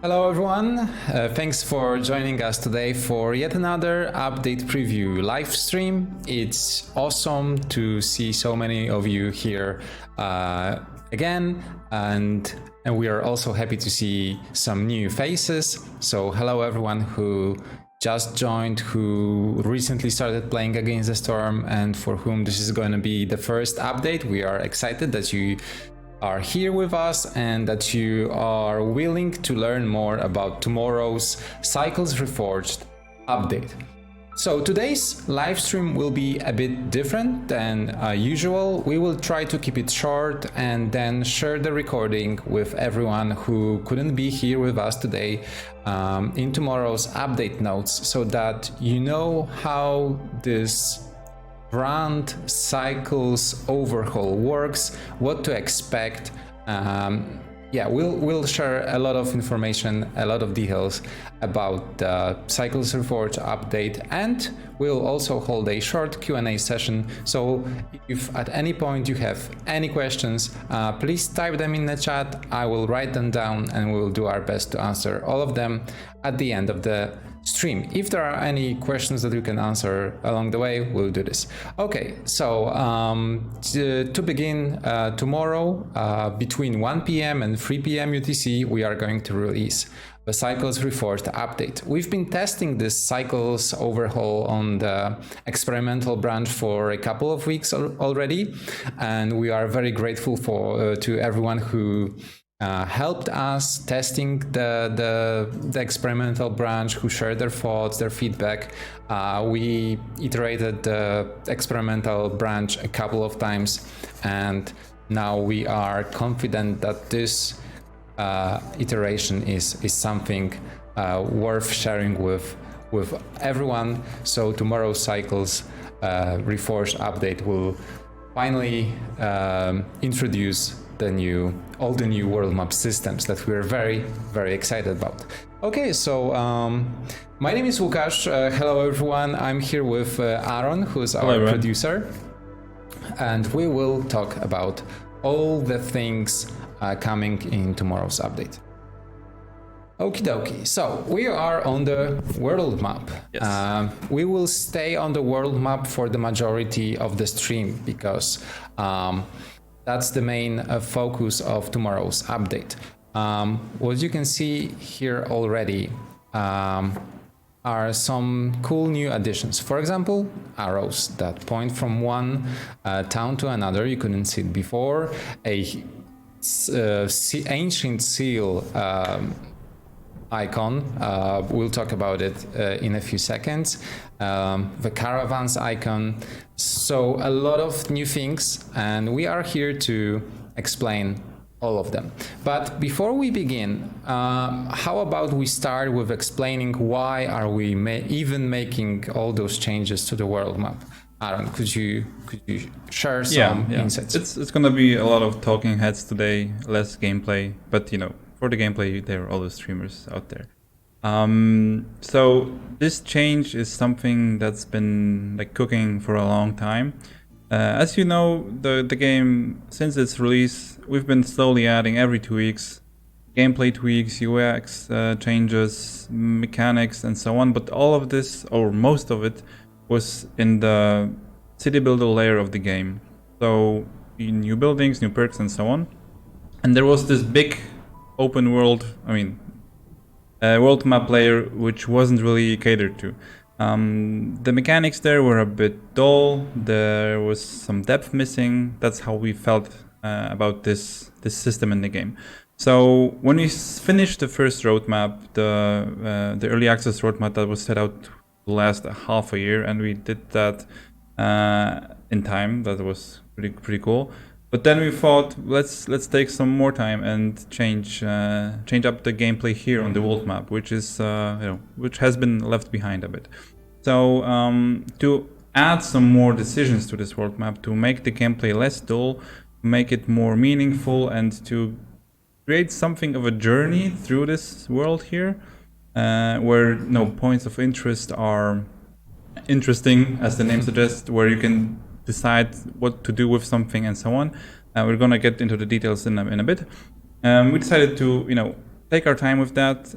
Hello everyone, thanks for joining us today for yet another update preview live stream. It's awesome to see so many of you here again, and we are also happy to see some new faces. So hello everyone who just joined, who recently started playing Against the Storm, and for whom this is going to be the first update. We are excited that you are here with us and that you are willing to learn more about tomorrow's Cycles Reforged update. So today's live stream will be a bit different than usual. We will try to keep it short and then share the recording with everyone who couldn't be here with us today in tomorrow's update notes, so that you know how this brand Cycles Overhaul works, what to expect. We'll share a lot of information, a lot of details about the Cycles Reforged update, and we'll also hold a short Q&A session. So if at any point you have any questions, please type them in the chat. I will write them down and we'll do our best to answer all of them at the end of the stream. If there are any questions that you can answer along the way, we'll do this. Okay, so to begin, tomorrow between 1 p.m. and 3 p.m. UTC, we are going to release the Cycles Reforged update. We've been testing this Cycles Overhaul on the experimental branch for a couple of weeks already, and we are very grateful to everyone who helped us testing the experimental branch, who shared their thoughts, their feedback. We iterated the experimental branch a couple of times, and now we are confident that this iteration is something worth sharing with everyone. So tomorrow's Cycles Reforged update will finally introduce all the new world map systems that we're very, very excited about. Okay, so my name is Łukasz. Hello everyone. I'm here with Aaron, who's our producer, and we will talk about all the things coming in tomorrow's update. Okie dokie, so we are on the world map. Yes. We will stay on the world map for the majority of the stream because that's the main focus of tomorrow's update. What you can see here already are some cool new additions. For example, arrows that point from one town to another. You couldn't see it before. Ancient seal icon. We'll talk about it in a few seconds. The Caravans icon. So a lot of new things, and we are here to explain all of them. But before we begin, how about we start with explaining why are we even making all those changes to the world map? Aaron, could you share some insights? It's gonna be a lot of talking heads today, less gameplay, but you know, for the gameplay, there are all the streamers out there. So this change is something that's been like cooking for a long time. As you know, the game, since its release, we've been slowly adding every 2 weeks gameplay tweaks, UX changes, mechanics, and so on. But all of this, or most of it, was in the city builder layer of the game. So new buildings, new perks, and so on. And there was this big open world, world map layer, which wasn't really catered to. The mechanics there were a bit dull. There was some depth missing. That's how we felt about this system in the game. So when we finished the first roadmap, the early access roadmap that was set out to last a half a year, and we did that in time. That was pretty cool. But then we thought, let's take some more time and change up the gameplay here on the world map, which is which has been left behind a bit. So to add some more decisions to this world map, to make the gameplay less dull, make it more meaningful, and to create something of a journey through this world here, where points of interest are interesting, as the name suggests, where you can decide what to do with something and so on. We're gonna get into the details in a bit. We decided to take our time with that,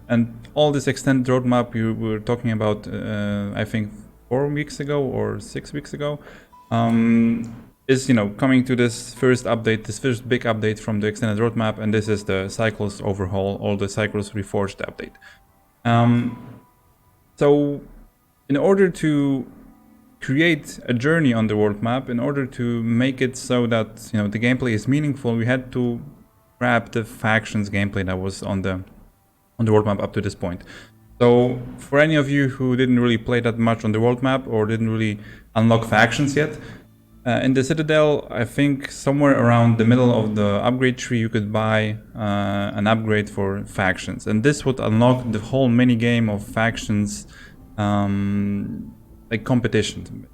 and all this extended roadmap you were talking about, I think 4 weeks ago or 6 weeks ago, is coming to this first update, this first big update from the extended roadmap, and this is the Cycles Overhaul or the Cycles Reforged update. So in order to create a journey on the world map, in order to make it so that the gameplay is meaningful, we had to grab the factions gameplay that was on the world map up to this point. So for any of you who didn't really play that much on the world map or didn't really unlock factions yet, in the Citadel, I think somewhere around the middle of the upgrade tree, you could buy an upgrade for factions, and this would unlock the whole mini game of factions, like competition.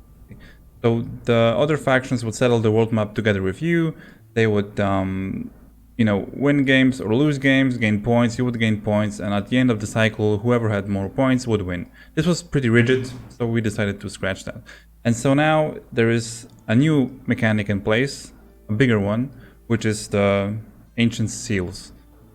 So the other factions would settle the world map together with you. They would, win games or lose games, gain points. You would gain points, and at the end of the cycle, whoever had more points would win. This was pretty rigid, so we decided to scratch that. And so now there is a new mechanic in place, a bigger one, which is the ancient seals.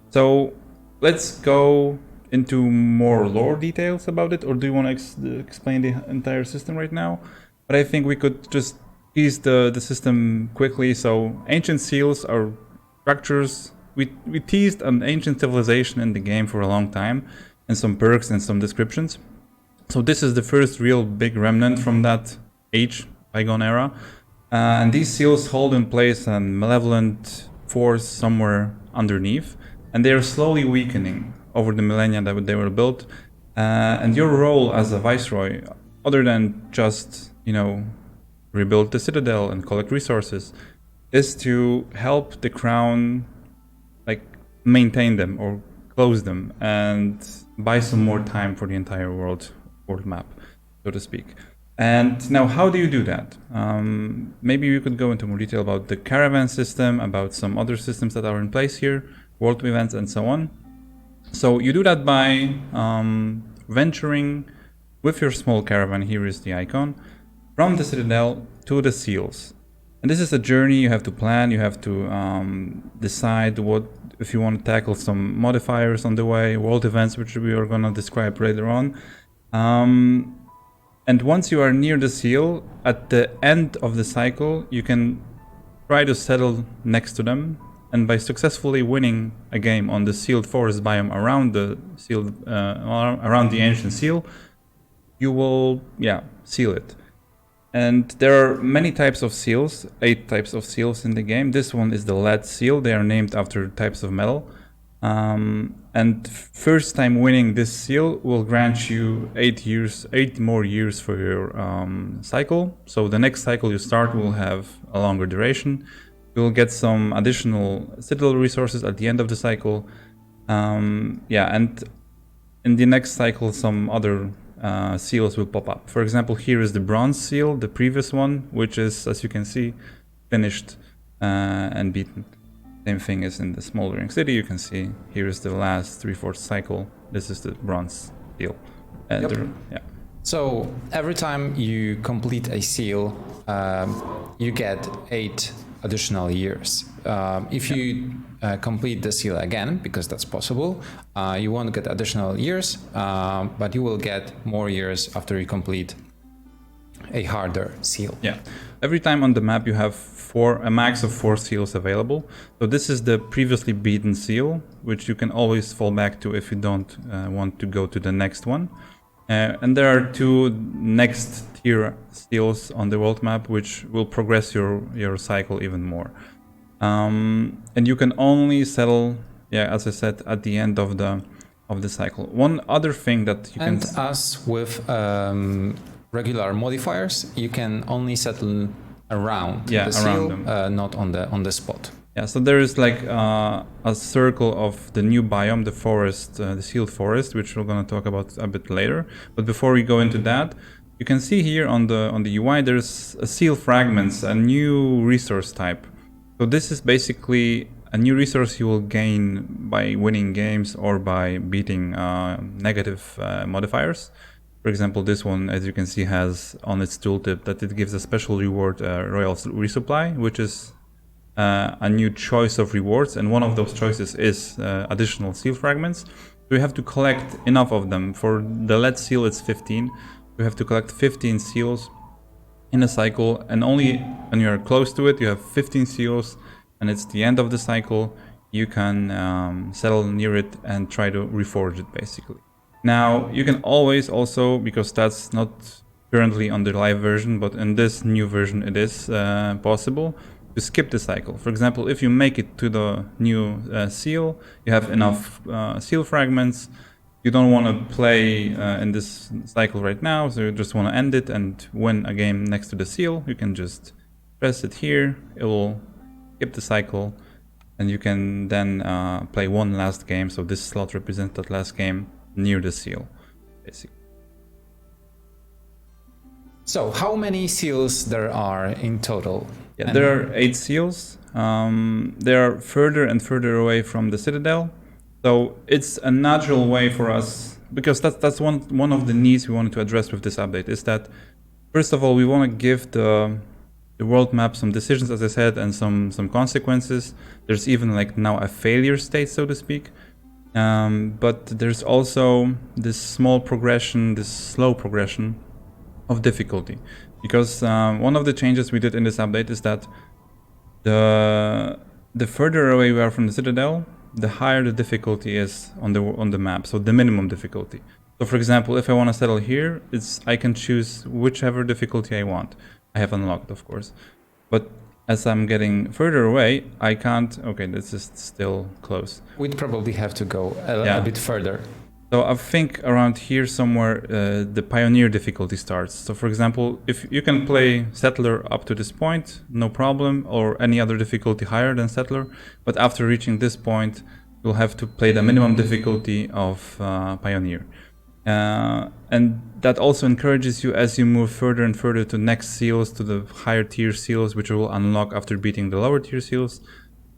So let's go into more lore details about it, or do you want to explain the entire system right now? But I think we could just tease the system quickly. So ancient seals are structures. We teased an ancient civilization in the game for a long time, and some perks and some descriptions. So this is the first real big remnant from that bygone era. And these seals hold in place a malevolent force somewhere underneath, and they are slowly weakening over the millennia that they were built. And your role as a Viceroy, other than just, rebuild the Citadel and collect resources, is to help the crown, maintain them or close them and buy some more time for the entire world map, so to speak. And now, how do you do that? Maybe you could go into more detail about the Caravan system, about some other systems that are in place here, world events, and so on. So you do that by venturing with your small caravan, here is the icon, from the Citadel to the seals. And this is a journey you have to plan. You have to decide if you want to tackle some modifiers on the way, world events, which we are going to describe later on. And once you are near the seal, at the end of the cycle, you can try to settle next to them. And by successfully winning a game on the sealed forest biome around the sealed, around the ancient seal, you will, seal it. And there are many types of seals, 8 types of seals in the game. This one is the lead seal. They are named after types of metal. And first time winning this seal will grant you 8 more years for your cycle. So the next cycle you start will have a longer duration. You'll get some additional Citadel resources at the end of the cycle. And in the next cycle, some other seals will pop up. For example, here is the bronze seal, the previous one, which is, as you can see, finished and beaten. Same thing as in the smoldering city. You can see here is the last 3/4 cycle. This is the bronze seal. So every time you complete a seal, you get 8 additional years. If you complete the seal again, because that's possible, you won't get additional years, but you will get more years after you complete a harder seal. Yeah. Every time on the map you have a max of 4 seals available. So this is the previously beaten seal, which you can always fall back to if you don't want to go to the next one. And there are 2 next tier seals on the world map, which will progress your cycle even more. And you can only settle, as I said, at the end of the cycle. One other thing that you can... And as with regular modifiers, you can only settle around the seal, not on the spot. Yeah, so there is a circle of the new biome, the forest, the sealed forest, which we're going to talk about a bit later. But before we go into that, you can see here on the UI there's a seal fragments, a new resource type. So this is basically a new resource you will gain by winning games or by beating negative modifiers. For example, this one, as you can see, has on its tooltip that it gives a special reward, royal resupply, which is a new choice of rewards, and one of those choices is additional seal fragments. We have to collect enough of them. For the lead seal, it's 15. We have to collect 15 seals in a cycle, and only when you're close to it, you have 15 seals, and it's the end of the cycle, you can settle near it and try to reforge it, basically. Now, you can always also, because that's not currently on the live version, but in this new version it is possible, to skip the cycle. For example, if you make it to the new seal, you have enough seal fragments, you don't want to play in this cycle right now, so you just want to end it and win a game next to the seal, you can just press it here, it will skip the cycle, and you can then play one last game. So this slot represents that last game near the seal, basically. So how many seals there are in total? Yeah, there are 8 seals. They are further and further away from the citadel. So it's a natural way for us, because that's one of the needs we wanted to address with this update, is that first of all, we want to give the world map some decisions, as I said, and some consequences. There's even like now a failure state, so to speak. But there's also this small progression, this slow progression of difficulty, because one of the changes we did in this update is that the further away we are from the citadel, the higher the difficulty is on the map, so the minimum difficulty. So for example, if I want to settle here, I can choose whichever difficulty I want. I have unlocked, of course, but as I'm getting further away, I can't. Okay, this is still close. We'd probably have to go a bit further. So I think around here somewhere the pioneer difficulty starts. So for example, if you can play settler up to this point, no problem, or any other difficulty higher than settler, but after reaching this point, you'll have to play the minimum difficulty of pioneer. And that also encourages you, as you move further and further to next seals, to the higher tier seals, which will unlock after beating the lower tier seals,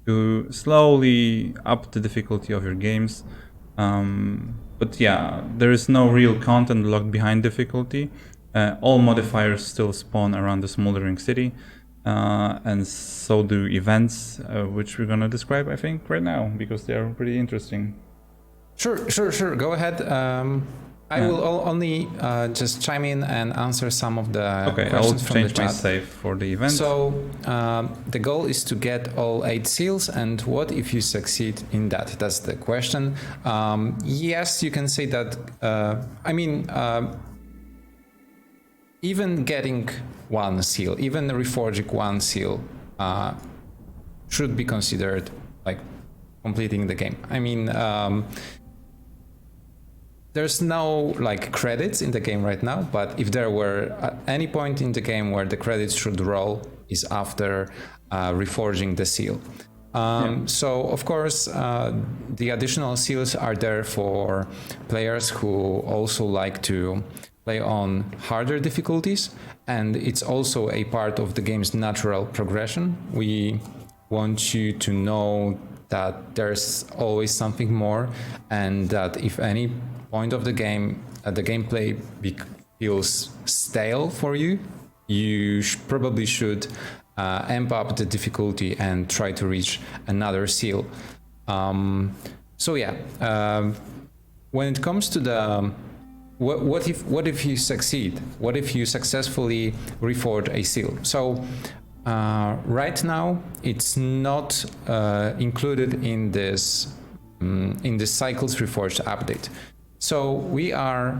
to slowly up the difficulty of your games. But yeah, there is no real content locked behind difficulty. All modifiers still spawn around the smoldering city, and so do events, which we're gonna describe, I think, right now, because they are pretty interesting. Sure. Go ahead. I will only just chime in and answer some of the questions from the chat. I'll change my save for the event. So the goal is to get all 8 seals, and what if you succeed in that? That's the question. Yes, you can say that. Even getting 1 seal, even reforging 1 seal, should be considered like completing the game. I mean, there's no like credits in the game right now, but if there were at any point in the game where the credits should roll, is after reforging the seal. So of course the additional seals are there for players who also like to play on harder difficulties, and it's also a part of the game's natural progression. We want you to know that there's always something more, and that if any point of the game, the gameplay feels stale for you, you probably should amp up the difficulty and try to reach another seal. So yeah, when it comes to the what if you succeed? What if you successfully reforge a seal? So right now it's not included in this Cycles Reforged update. So we are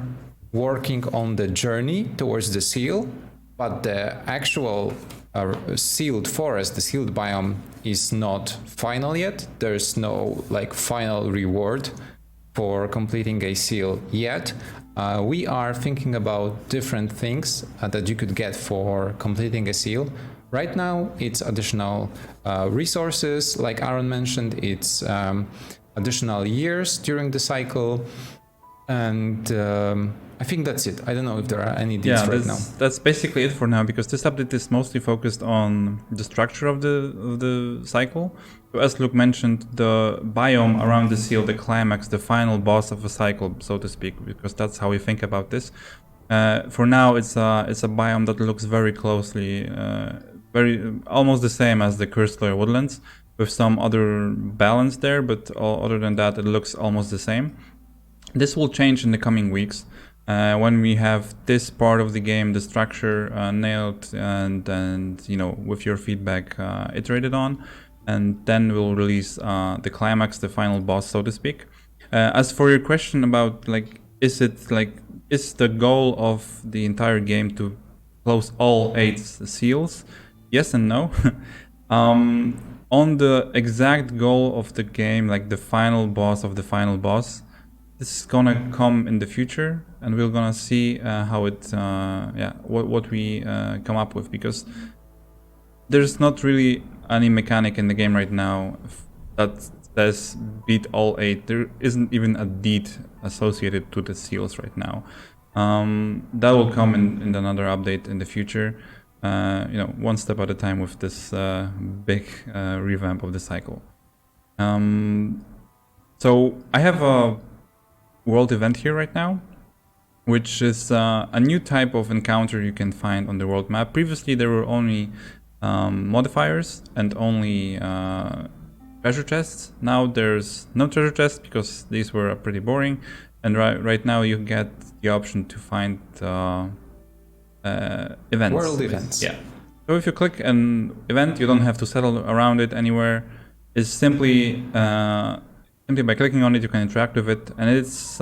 working on the journey towards the seal, but the actual sealed forest, the sealed biome, is not final yet. There's no like final reward for completing a seal yet. We are thinking about different things that you could get for completing a seal. Right now, it's additional resources, like Aaron mentioned, it's additional years during the cycle. And I think that's it. I don't know if there are any deals right now. That's basically it for now, because this update is mostly focused on the structure of the cycle. So as Luke mentioned, the biome around the seal, the climax, the final boss of a cycle, so to speak, because that's how we think about this. For now, it's a biome that looks very closely almost the same as the Cursed Layer Woodlands, with some other balance there, but other than that, it looks almost the same. This will change in the coming weeks when we have this part of the game, the structure nailed, and you know, with your feedback iterated on, and then we'll release the climax, the final boss, so to speak. As for your question about like, is the goal of the entire game to close all 8 seals? Yes and no. On the exact goal of the game, like the final boss of the final boss, this is gonna come in the future, and we're gonna see how it, what we come up with, because there's not really any mechanic in the game right now that says beat all 8. There isn't even a deed associated to the seals right now. That will come in another update in the future. You know, one step at a time with this big revamp of the cycle. So I have a world event here right now, which is a new type of encounter you can find on the world map. Previously there were only modifiers and only treasure chests. Now there's no treasure chests because these were pretty boring, and right now you get the option to find events. World events. Yeah. So if you click an event, you don't have to settle around it anywhere. It's simply by clicking on it, you can interact with it, and it's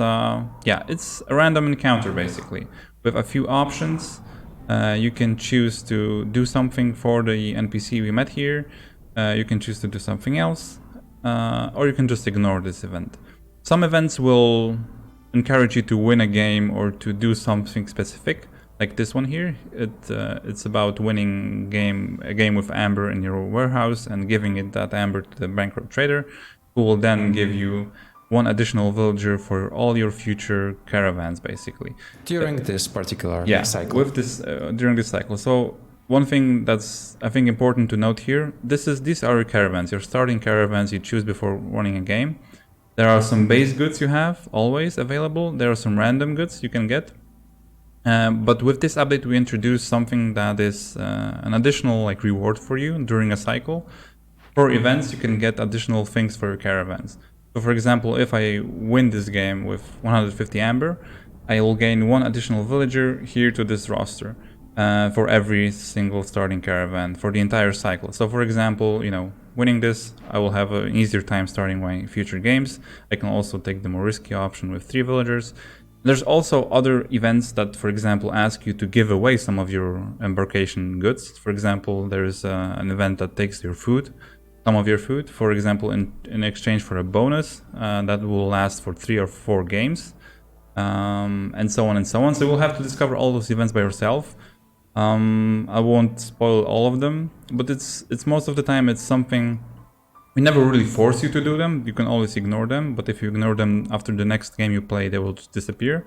it's a random encounter basically with a few options. You can choose to do something for the NPC we met here. You can choose to do something else, or you can just ignore this event. Some events will encourage you to win a game or to do something specific, like this one here. It's about winning a game with amber in your warehouse and giving it amber to the bankrupt trader, who will then give you 1 additional villager for all your future caravans, basically. During this particular cycle. With this during this cycle. So one thing that's, I think, important to note here, these are your caravans, your starting caravans you choose before running a game. There are some base goods you have always available. There are some random goods you can get. But with this update, we introduce something that is an additional reward for you during a cycle. For events, you can get additional things for your caravans. So for example, if I win this game with 150 amber, I will gain 1 additional villager here to this roster for every single starting caravan for the entire cycle. So for example, winning this, I will have an easier time starting my future games. I can also take the more risky option with 3 villagers. There's also other events that, for example, ask you to give away some of your embarkation goods. For example, there is an event that takes your food, some of your food, for example, in exchange for a bonus that will last for 3 or 4 games, and so on and so on. So you'll have to discover all those events by yourself. I won't spoil all of them, but it's most of the time it's something. We never really force you to do them. You can always ignore them, but if you ignore them after the next game you play, they will just disappear.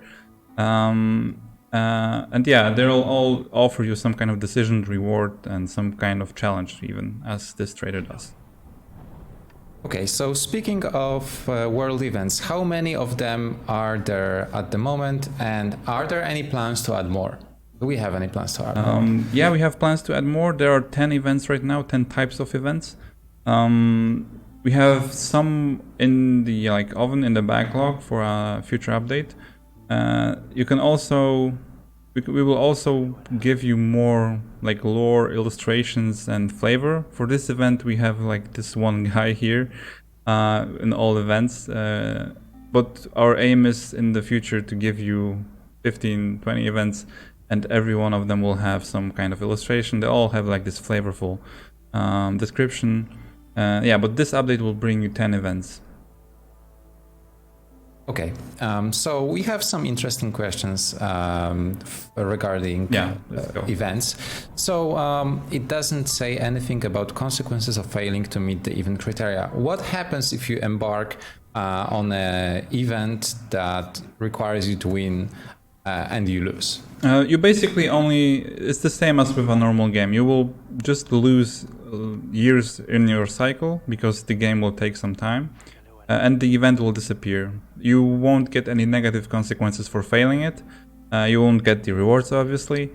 And yeah, they'll all offer you some kind of decision, reward, and some kind of challenge, even as this trader does. Okay, so speaking of world events, how many of them are there at the moment, and are there any plans to add more? Do we have any plans to add more? Yeah, we have plans to add more. There are 10 events right now, 10 types of events. We have some in the oven in the backlog for a future update. You can also, we will also give you more lore, illustrations, and flavor. For this event, we have this one guy here in all events. But our aim is in the future to give you 15, 20 events, and every one of them will have some kind of illustration. They all have this flavorful description. Yeah, but this update will bring you 10 events. Okay, so we have some interesting questions regarding events. So it doesn't say anything about consequences of failing to meet the event criteria. What happens if you embark on an event that requires you to win and you lose? You basically it's the same as with a normal game. You will just lose years in your cycle because the game will take some time and the event will disappear. You won't get any negative consequences for failing it. You won't get the rewards, obviously.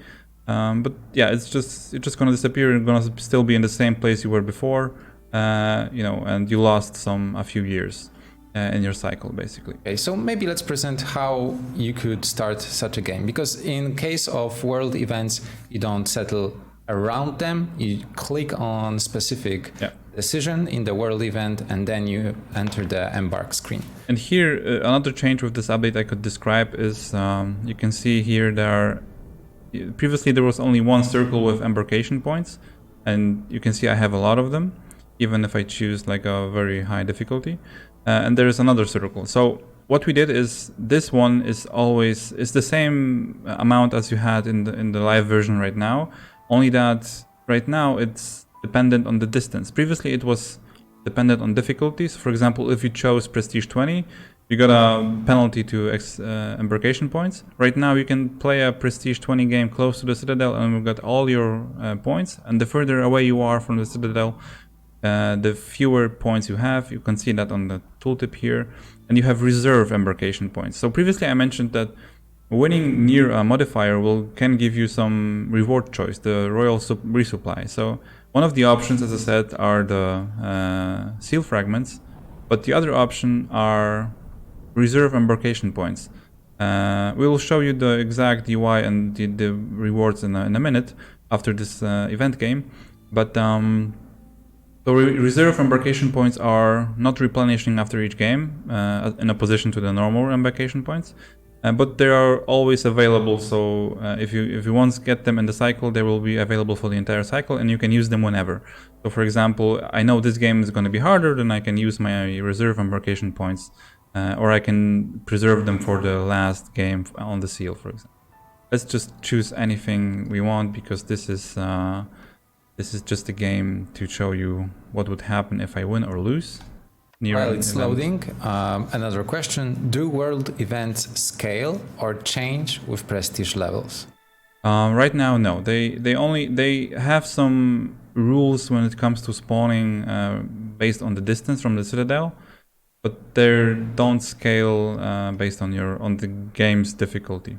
But yeah, it's just gonna disappear. You're gonna still be in the same place you were before, you know, and you lost a few years in your cycle, basically. Okay, so maybe let's present how you could start such a game. Because in case of world events, you don't settle around them. You click on specific decision in the world event, and then you enter the Embark screen. And here, another change with this update I could describe is you can see here previously there was only one circle with embarkation points, and you can see I have a lot of them, even if I choose like a very high difficulty. And there is another circle. So what we did is this one is the same amount as you had in the live version right now, only that right now it's dependent on the distance. Previously it was dependent on difficulties. For example, if you chose Prestige 20, you got a penalty to embarkation points. Right now you can play a Prestige 20 game close to the Citadel and you've got all your points, and the further away you are from the Citadel, the fewer points you have. You can see that on the tooltip here, and you have reserve embarkation points. So previously I mentioned that winning near a modifier can give you some reward choice, the royal resupply. So one of the options, as I said, are the seal fragments, but the other option are reserve embarkation points. We will show you the exact UI and the rewards in a minute after this event game, but so reserve embarkation points are not replenishing after each game in opposition to the normal embarkation points, but they are always available. So if you once get them in the cycle, they will be available for the entire cycle, and you can use them whenever. So for example, I know this game is going to be harder, then I can use my reserve embarkation points, or I can preserve them for the last game on the seal, for example. Let's just choose anything we want, because this is just a game to show you what would happen if I win or lose. While it's loading, another question: do world events scale or change with prestige levels? Right now, no. They have some rules when it comes to spawning based on the distance from the Citadel, but they don't scale based on the game's difficulty.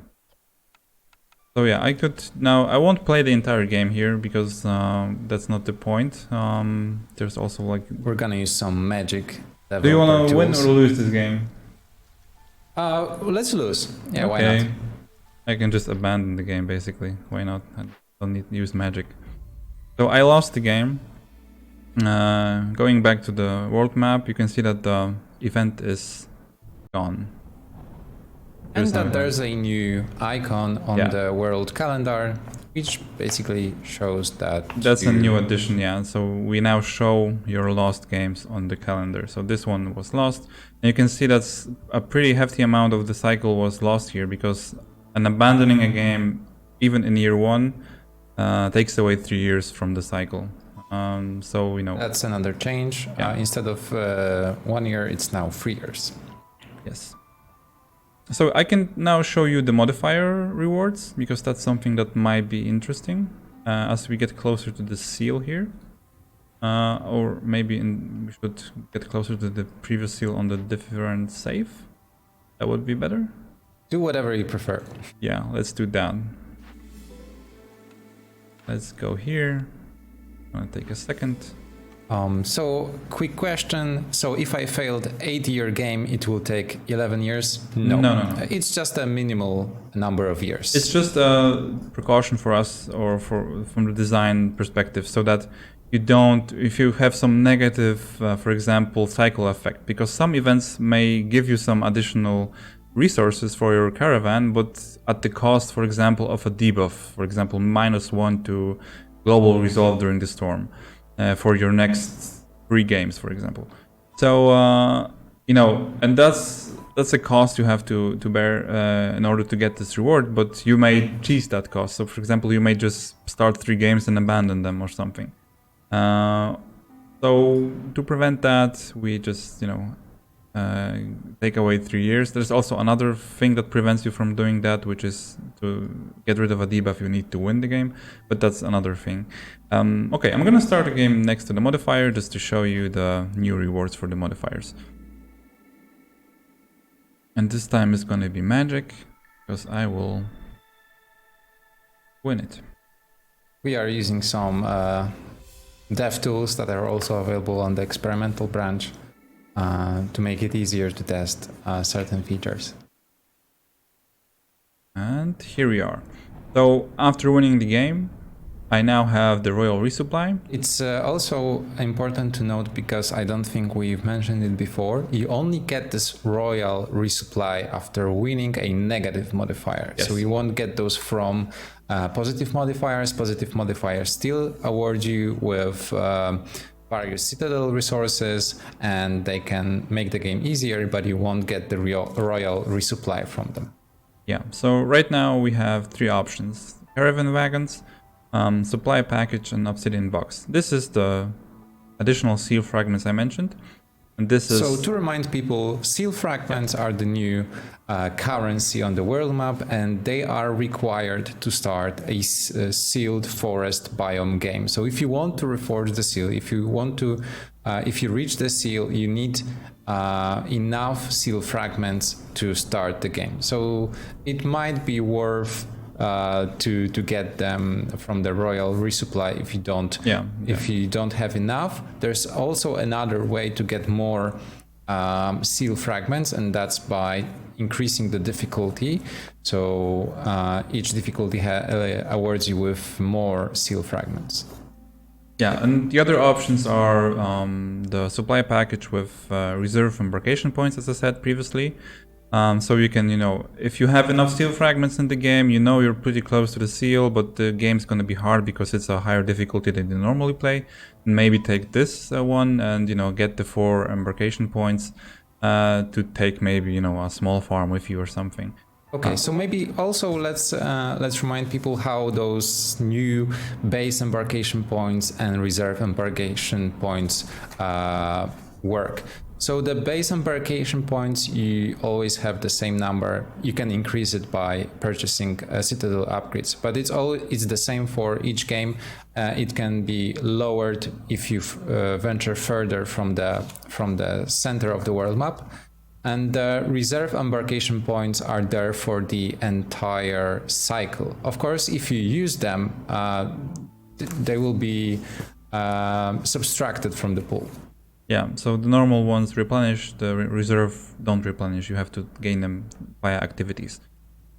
So yeah, I won't play the entire game here because that's not the point. There's also like... We're gonna use some magic. Do you want to win or lose this game? Let's lose. Yeah, okay. Why not? I can just abandon the game basically. Why not? I don't need to use magic. So I lost the game. Going back to the world map, you can see that the event is gone. And that there's a new icon on the world calendar, which basically shows that... That's a new addition, yeah. So we now show your lost games on the calendar. So this one was lost. And you can see that's a pretty hefty amount of the cycle was lost here, because abandoning a game, even in year one, takes away 3 years from the cycle. So, you know... That's another change. Yeah. Instead of 1 year, it's now 3 years. Yes. So I can now show you the modifier rewards, because that's something that might be interesting as we get closer to the seal here. Or maybe we should get closer to the previous seal on the different save. That would be better. Do whatever you prefer. Yeah, let's do that. Let's go here. I'm gonna take a second. So, quick question. So, if I failed 8-year game, it will take 11 years? No. No. It's just a minimal number of years. It's just a precaution for us, or from the design perspective, so that you don't, if you have some negative, for example, cycle effect, because some events may give you some additional resources for your caravan, but at the cost, for example, of a debuff, for example, -1 to global resolve during the storm. For your next 3 games, for example. So you know, and that's a cost you have to bear in order to get this reward, but you may cheese that cost. So for example, you may just start 3 games and abandon them or something. So to prevent that, we just, you know, take away 3 years. There's also another thing that prevents you from doing that, which is to get rid of a debuff. You need to win the game, but that's another thing. Okay, I'm gonna start a game next to the modifier just to show you the new rewards for the modifiers. And this time it's gonna be magic, because I will win it. we are using some dev tools that are also available on the experimental branch to make it easier to test certain features. And here we are. So after winning the game, I now have the royal resupply. It's also important to note, because I don't think we've mentioned it before, you only get this royal resupply after winning a negative modifier. Yes. So you won't get those from positive modifiers. Positive modifiers still award you with various citadel resources, and they can make the game easier, but you won't get the royal resupply from them. Yeah, so right now we have three options: caravan wagons, supply package, and obsidian box. This is the additional seal fragments I mentioned. And this is... So to remind people, seal fragments are the new currency on the world map, and they are required to start a sealed forest biome game. So if you want to reforge the seal, if you reach the seal, you need enough seal fragments to start the game. So it might be worth to get them from the royal resupply if you don't have enough. There's also another way to get more seal fragments, and that's by increasing the difficulty. So each difficulty awards you with more seal fragments. Yeah, and the other options are the supply package with reserve embarkation points, as I said previously. So you can, if you have enough seal fragments in the game, you're pretty close to the seal, but the game's going to be hard because it's a higher difficulty than you normally play. And maybe take this one and, get the 4 embarkation points to take maybe, a small farm with you or something. Okay, so maybe also let's remind people how those new base embarkation points and reserve embarkation points work. So the base embarkation points, you always have the same number. You can increase it by purchasing citadel upgrades, but it's the same for each game. It can be lowered if you venture further from the center of the world map. And the reserve embarkation points are there for the entire cycle. Of course, if you use them, they will be subtracted from the pool. Yeah, so the normal ones replenish, the reserve don't replenish. You have to gain them via activities.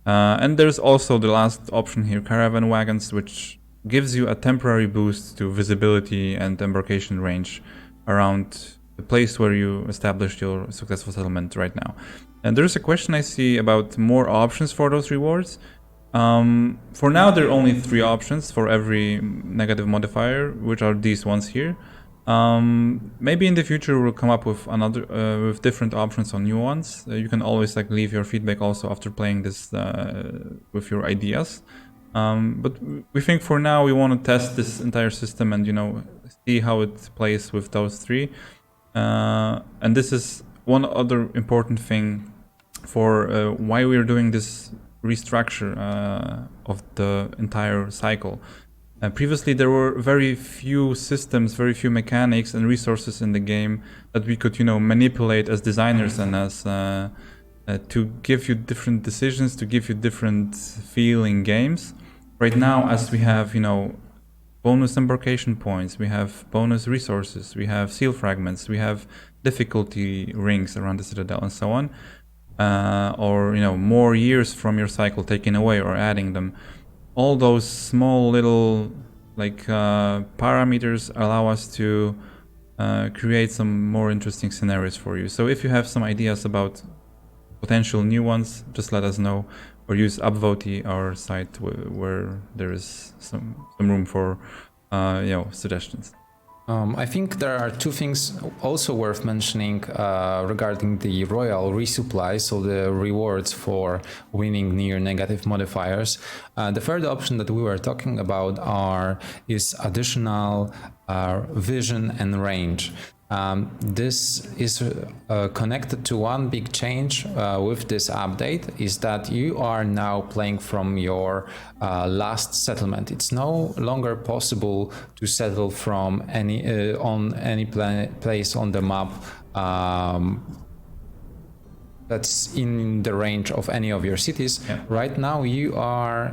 And there's also the last option here, caravan wagons, which gives you a temporary boost to visibility and embarkation range around the place where you established your successful settlement right now. And there's a question I see about more options for those rewards. For now, there are only 3 options for every negative modifier, which are these ones here. Maybe in the future we'll come up with with different options on new ones. You can always leave your feedback also after playing this with your ideas. But we think for now we want to test this entire system and see how it plays with those 3. And this is one other important thing for why we're doing this restructure of the entire cycle. Previously, there were very few systems, very few mechanics and resources in the game that we could, manipulate as designers and as to give you different decisions, to give you different feeling games. Right now, as we have, bonus embarkation points, we have bonus resources, we have seal fragments, we have difficulty rings around the citadel and so on, or more years from your cycle taken away or adding them. All those small little parameters allow us to create some more interesting scenarios for you. So if you have some ideas about potential new ones, just let us know, or use Upvote, our site where there is some room for suggestions. I think there are 2 things also worth mentioning regarding the royal resupply, so the rewards for winning near negative modifiers. The third option that we were talking about is additional vision and range. This is connected to one big change with this update, is that you are now playing from your last settlement. It's no longer possible to settle from on any place on the map that's in the range of any of your cities. Yeah. Right now you are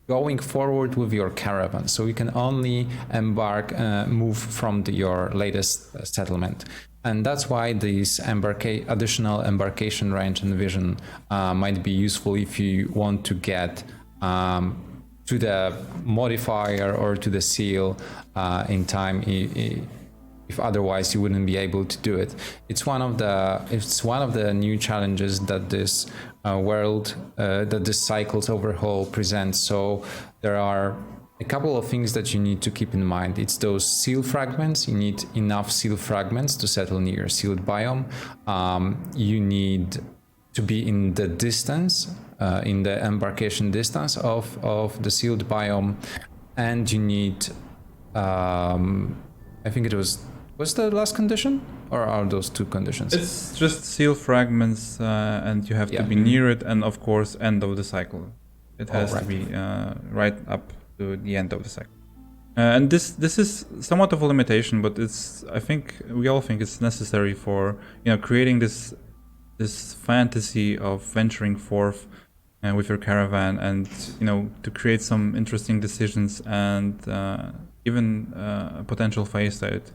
going forward with your caravan. So you can only move from your latest settlement. And that's why this additional embarkation range and vision might be useful if you want to get to the modifier or to the seal in time, if otherwise you wouldn't be able to do it. It's one of the new challenges that this that this Cycles Overhaul presents. So there are a couple of things that you need to keep in mind. It's those seal fragments. You need enough seal fragments to settle near a sealed biome. You need to be in the distance, in the embarkation distance of the sealed biome, and you need, I think it was the last condition, or are those two conditions? It's just seal fragments, and you have to be near it, and of course end of the cycle. It has to be right up to the end of the cycle. And this is somewhat of a limitation, but I think we all think it's necessary for creating this fantasy of venturing forth with your caravan, and to create some interesting decisions, and even a potential phase state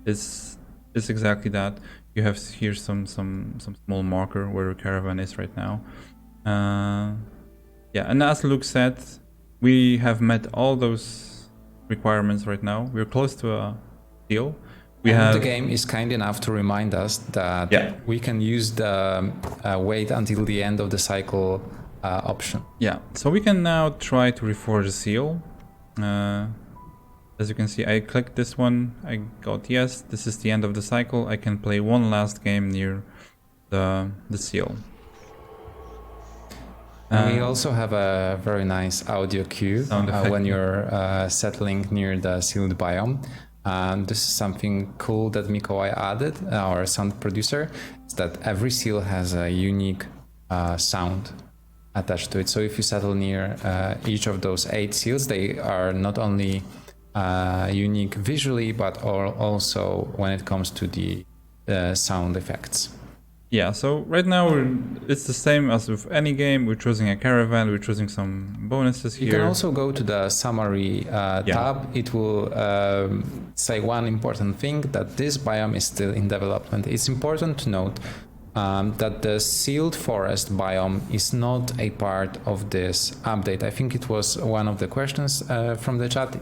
is exactly that. You have here some small marker where your caravan is right now. And as Luke said, we have met all those requirements right now. We're close to a deal. The game is kind enough to remind us that we can use the wait until the end of the cycle option. Yeah, so we can now try to reforge a seal. As you can see, I clicked this one, I got yes, this is the end of the cycle. I can play one last game near the seal. And we also have a very nice audio cue when you're settling near the sealed biome. This is something cool that Mikołaj added, our sound producer, is that every seal has a unique sound attached to it. So if you settle near each of those 8 seals, they are not only unique visually, but also when it comes to the sound effects. Yeah, so right now it's the same as with any game. We're choosing a caravan, we're choosing some bonuses here. You can also go to the summary tab. It will say one important thing, that this biome is still in development. It's important to note that the sealed forest biome is not a part of this update. I think it was one of the questions from the chat.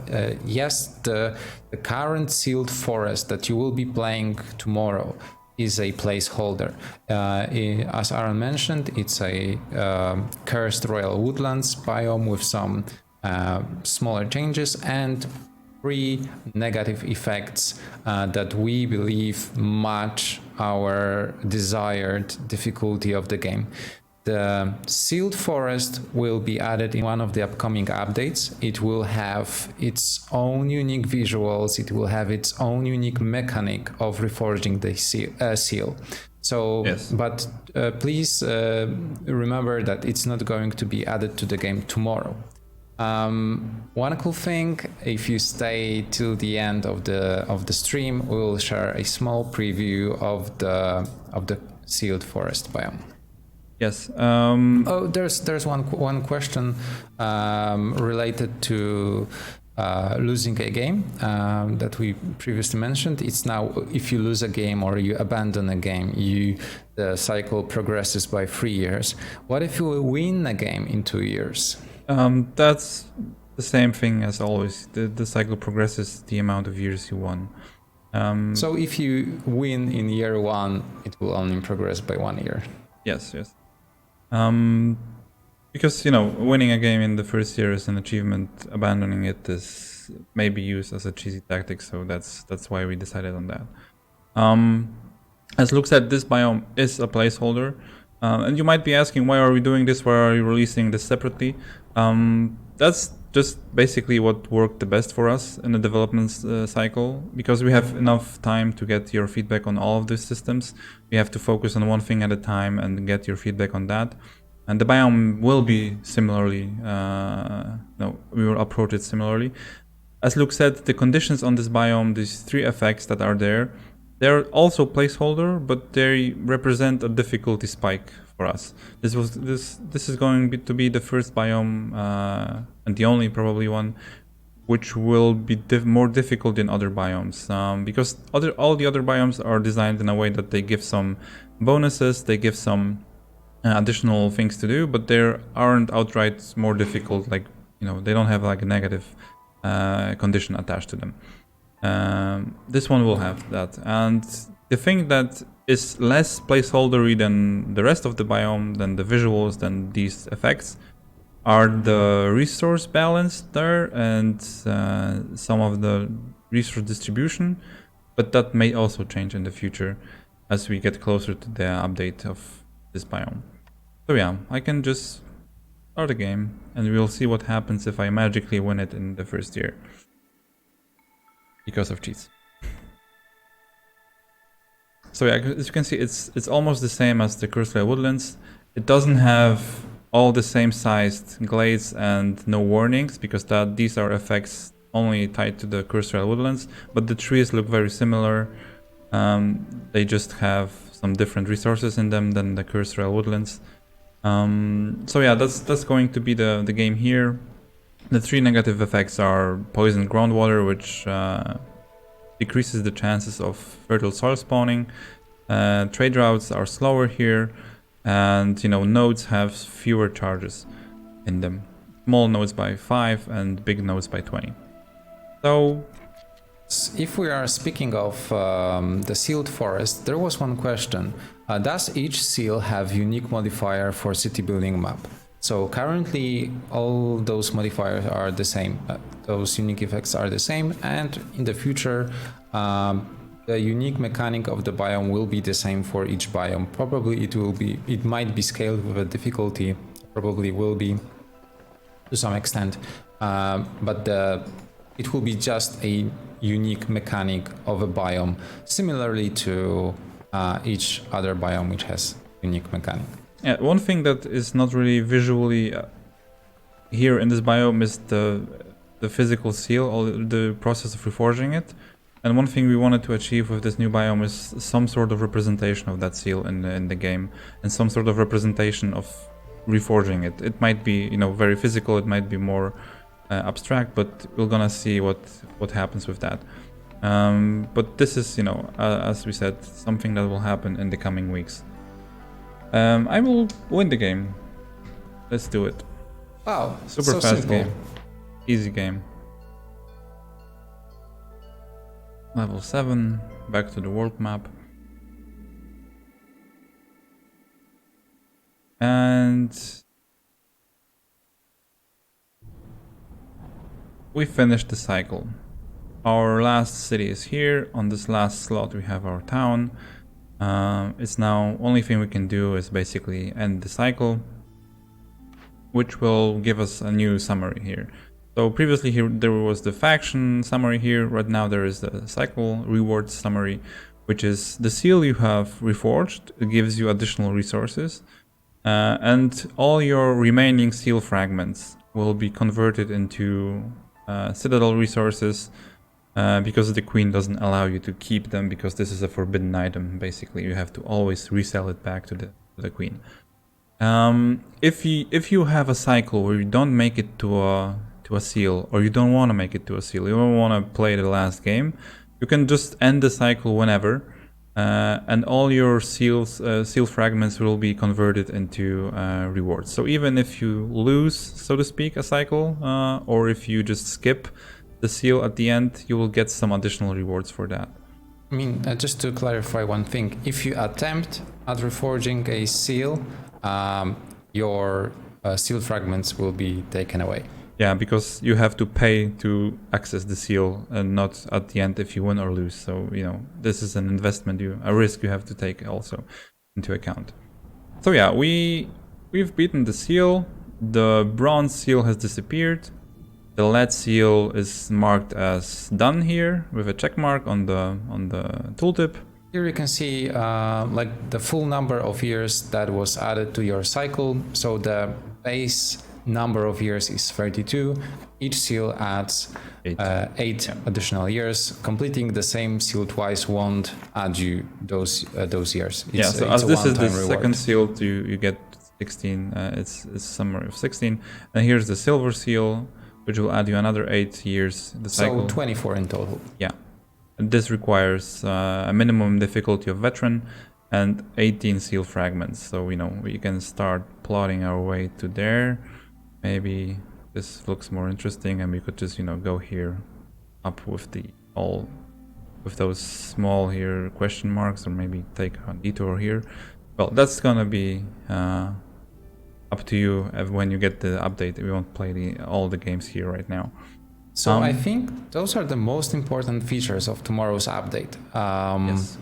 Yes, the current sealed forest that you will be playing tomorrow is a placeholder. As Aaron mentioned, it's a cursed royal woodlands biome with some smaller changes and 3 negative effects that we believe match our desired difficulty of the game. The sealed forest will be added in one of the upcoming updates. It will have its own unique visuals. It will have its own unique mechanic of reforging the seal. So, yes. But please remember that it's not going to be added to the game tomorrow. One cool thing, if you stay till the end of the stream, we will share a small preview of the sealed forest biome. Yes. There's one question related to losing a game that we previously mentioned. It's now if you lose a game or you abandon a game, the cycle progresses by 3 years. What if you win a game in 2 years? That's the same thing as always. The cycle progresses the amount of years you won. So if you win in year 1, it will only progress by 1 year. Yes. Because winning a game in the first year is an achievement. Abandoning it is maybe used as a cheesy tactic. So that's why we decided on that. As Luke said, this biome is a placeholder. And you might be asking, why are we doing this? Why are we releasing this separately? That's just basically what worked the best for us in the development cycle, because we have enough time to get your feedback on all of these systems. We have to focus on one thing at a time and get your feedback on that. And the biome will be similarly, we will approach it similarly. As Luke said, the conditions on this biome, these 3 effects that are there, they're also placeholder, but they represent a difficulty spike for us. This is going to be the first biome and the only probably one which will be more difficult than other biomes, because all the other biomes are designed in a way that they give some bonuses, they give some additional things to do, but they aren't outright more difficult. Like, you know, they don't have like a negative condition attached to them. This one will have that, and the thing that is less placeholdery than the rest of the biome, than the visuals, than these effects, are the resource balance there and some of the resource distribution, but that may also change in the future as we get closer to the update of this biome. So yeah, I can just start a game and we'll see what happens if I magically win it in the first year because of cheats. So yeah, as you can see, it's almost the same as the Cursed Woodlands. It doesn't have all the same sized glades and no warnings, because these are effects only tied to the Cursed Woodlands, but the trees look very similar. They just have some different resources in them than the Cursed Woodlands. So yeah, that's going to be the game here. The 3 negative effects are poisoned groundwater, which decreases the chances of fertile soil spawning. Trade routes are slower here, and you know, nodes have fewer charges in them. Small nodes by 5 and big nodes by 20. So if we are speaking of the sealed forest, there was one question. Does each seal have unique modifier for city building map? So currently all those modifiers are the same. Those unique effects are the same, and in the future the unique mechanic of the biome will be the same for each biome. Probably it might be scaled with a difficulty, probably will be to some extent, but it will be just a unique mechanic of a biome, similarly to each other biome which has unique mechanic. Yeah, one thing that is not really visually here in this biome is the physical seal, or the process of reforging it. And one thing we wanted to achieve with this new biome is some sort of representation of that seal in the game, and some sort of representation of reforging it. It might be, you know, very physical, it might be more abstract, but we're gonna see what happens with that. But this is, you know, as we said, something that will happen in the coming weeks. I will win the game. Let's do it. Wow, super so fast simple. game, easy game. Level 7, back to the world map. And we finished the cycle. Our last city is here. On this last slot we have our town. It's now, only thing we can do is basically end the cycle, which will give us a new summary here. So previously here there was the faction summary here. Right now there is the cycle rewards summary, which is the seal you have reforged. It gives you additional resources, and all your remaining seal fragments will be converted into citadel resources, because the queen doesn't allow you to keep them, because this is a forbidden item. Basically you have to always resell it back to the queen. If you have a cycle where you don't make it to a seal, or you don't want to make it to a seal, you don't want to play the last game, you can just end the cycle whenever, and all your seal fragments will be converted into rewards. So even if you lose, so to speak, a cycle, or if you just skip the seal at the end, you will get some additional rewards for that. I mean, just to clarify one thing, if you attempt at reforging a seal, your seal fragments will be taken away. Yeah, because you have to pay to access the seal, and not at the end if you win or lose. So, you know, this is an investment, a risk you have to take also into account. So yeah, we've beaten the seal. The bronze seal has disappeared. The lead seal is marked as done here with a check mark on the tooltip. Here you can see like the full number of years that was added to your cycle. So the base number of years is 32. Each seal adds 8 additional years. Completing the same seal twice won't add you those years. So as this is the second seal, you get 16. It's a summary of 16. And here's the silver seal, which will add you another 8 years. The cycle. So 24 in total. Yeah. And this requires a minimum difficulty of veteran and 18 seal fragments. So, we can start plotting our way to there. Maybe this looks more interesting, and we could just, go here up with with those small here question marks, or maybe take a detour here. Well, that's gonna be up to you when you get the update. We won't play all the games here right now. So I think those are the most important features of tomorrow's update. Yes.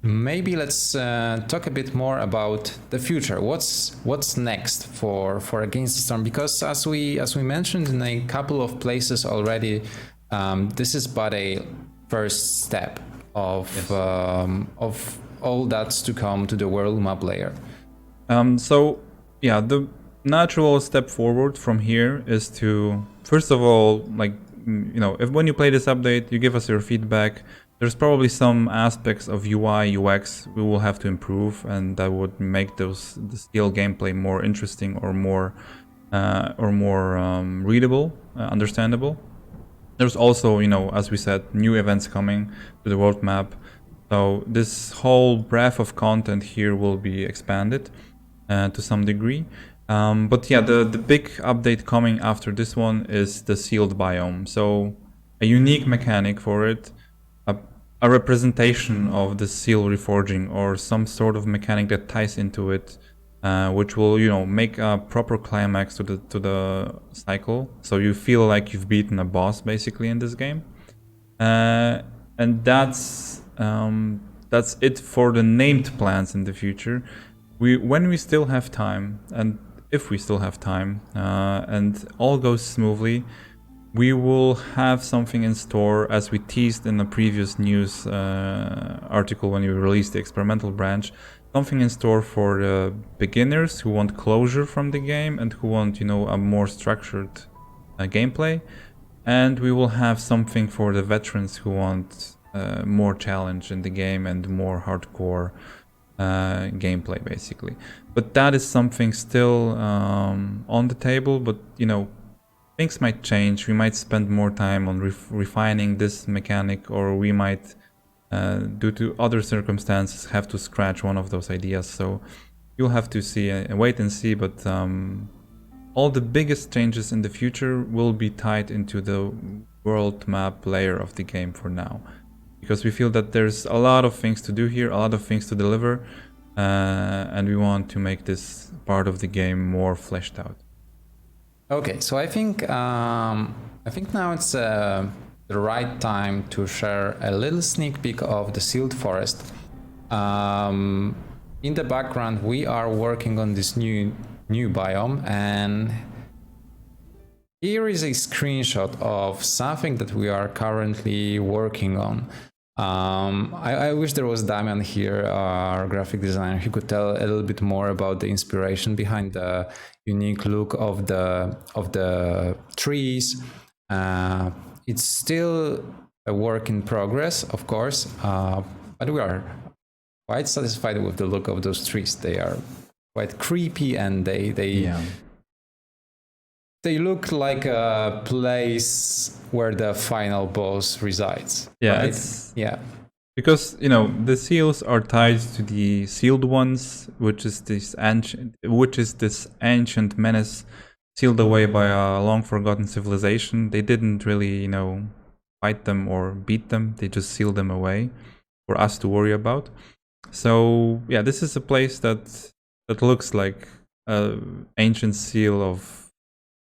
Maybe let's talk a bit more about the future. What's next for Against the Storm? Because as we mentioned in a couple of places already, this is but a first step of all that's to come to the world map layer. The natural step forward from here is to, first of all, if when you play this update, you give us your feedback. There's probably some aspects of UI, UX we will have to improve, and that would make the steel gameplay more interesting or more readable, understandable. There's also, as we said, new events coming to the world map. So this whole breadth of content here will be expanded to some degree. The big update coming after this one is the sealed biome. So a unique mechanic for it, a representation of the seal reforging, or some sort of mechanic that ties into it, which will make a proper climax to the cycle, so you feel like you've beaten a boss basically in this game. And that's it for the named plans in the future. When we still have time, and if we still have time, and all goes smoothly, we will have something in store, as we teased in the previous news article when we released the experimental branch. Something in store for the beginners who want closure from the game and who want, a more structured gameplay. And we will have something for the veterans who want more challenge in the game and more hardcore gameplay, basically. But that is something still on the table, but, things might change. We might spend more time on refining this mechanic, or we might, due to other circumstances, have to scratch one of those ideas. So you'll have to see, wait and see. But all the biggest changes in the future will be tied into the world map layer of the game for now, because we feel that there's a lot of things to do here, a lot of things to deliver, and we want to make this part of the game more fleshed out. Okay, so I think now it's the right time to share a little sneak peek of the sealed forest. In the background, we are working on this new biome, and here is a screenshot of something that we are currently working on. I wish there was Damian here, our graphic designer. He could tell a little bit more about the inspiration behind the unique look of the trees. It's still a work in progress, of course, but we are quite satisfied with the look of those trees. They are quite creepy, and they look like a place where the final boss resides. Yeah, right? Because the seals are tied to the sealed ones, which is this ancient menace sealed away by a long forgotten civilization. They didn't really fight them or beat them. They just sealed them away for us to worry about. So this is a place that looks like an ancient seal of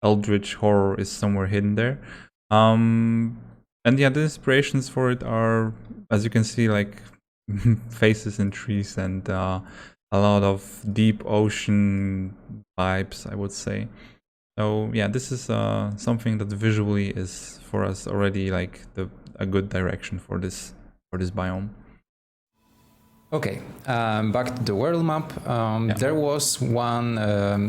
eldritch horror is somewhere hidden there. And the inspirations for it are, as you can see, like faces in trees and a lot of deep ocean vibes, I would say. So this is something that visually is for us already like a good direction for this biome. Okay, back to the world map. There was one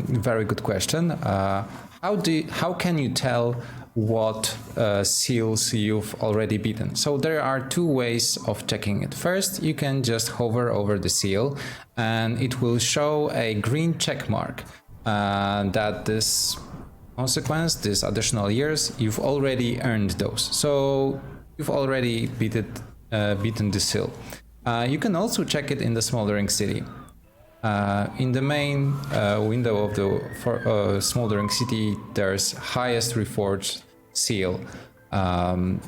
very good question. How can you tell what seals you've already beaten? So there are two ways of checking it. First, you can just hover over the seal, and it will show a green check mark that this consequence, these additional years, you've already earned those. So you've already beaten the seal. You can also check it in the smoldering city. In the main window of the smoldering city, there's highest reforged seal. And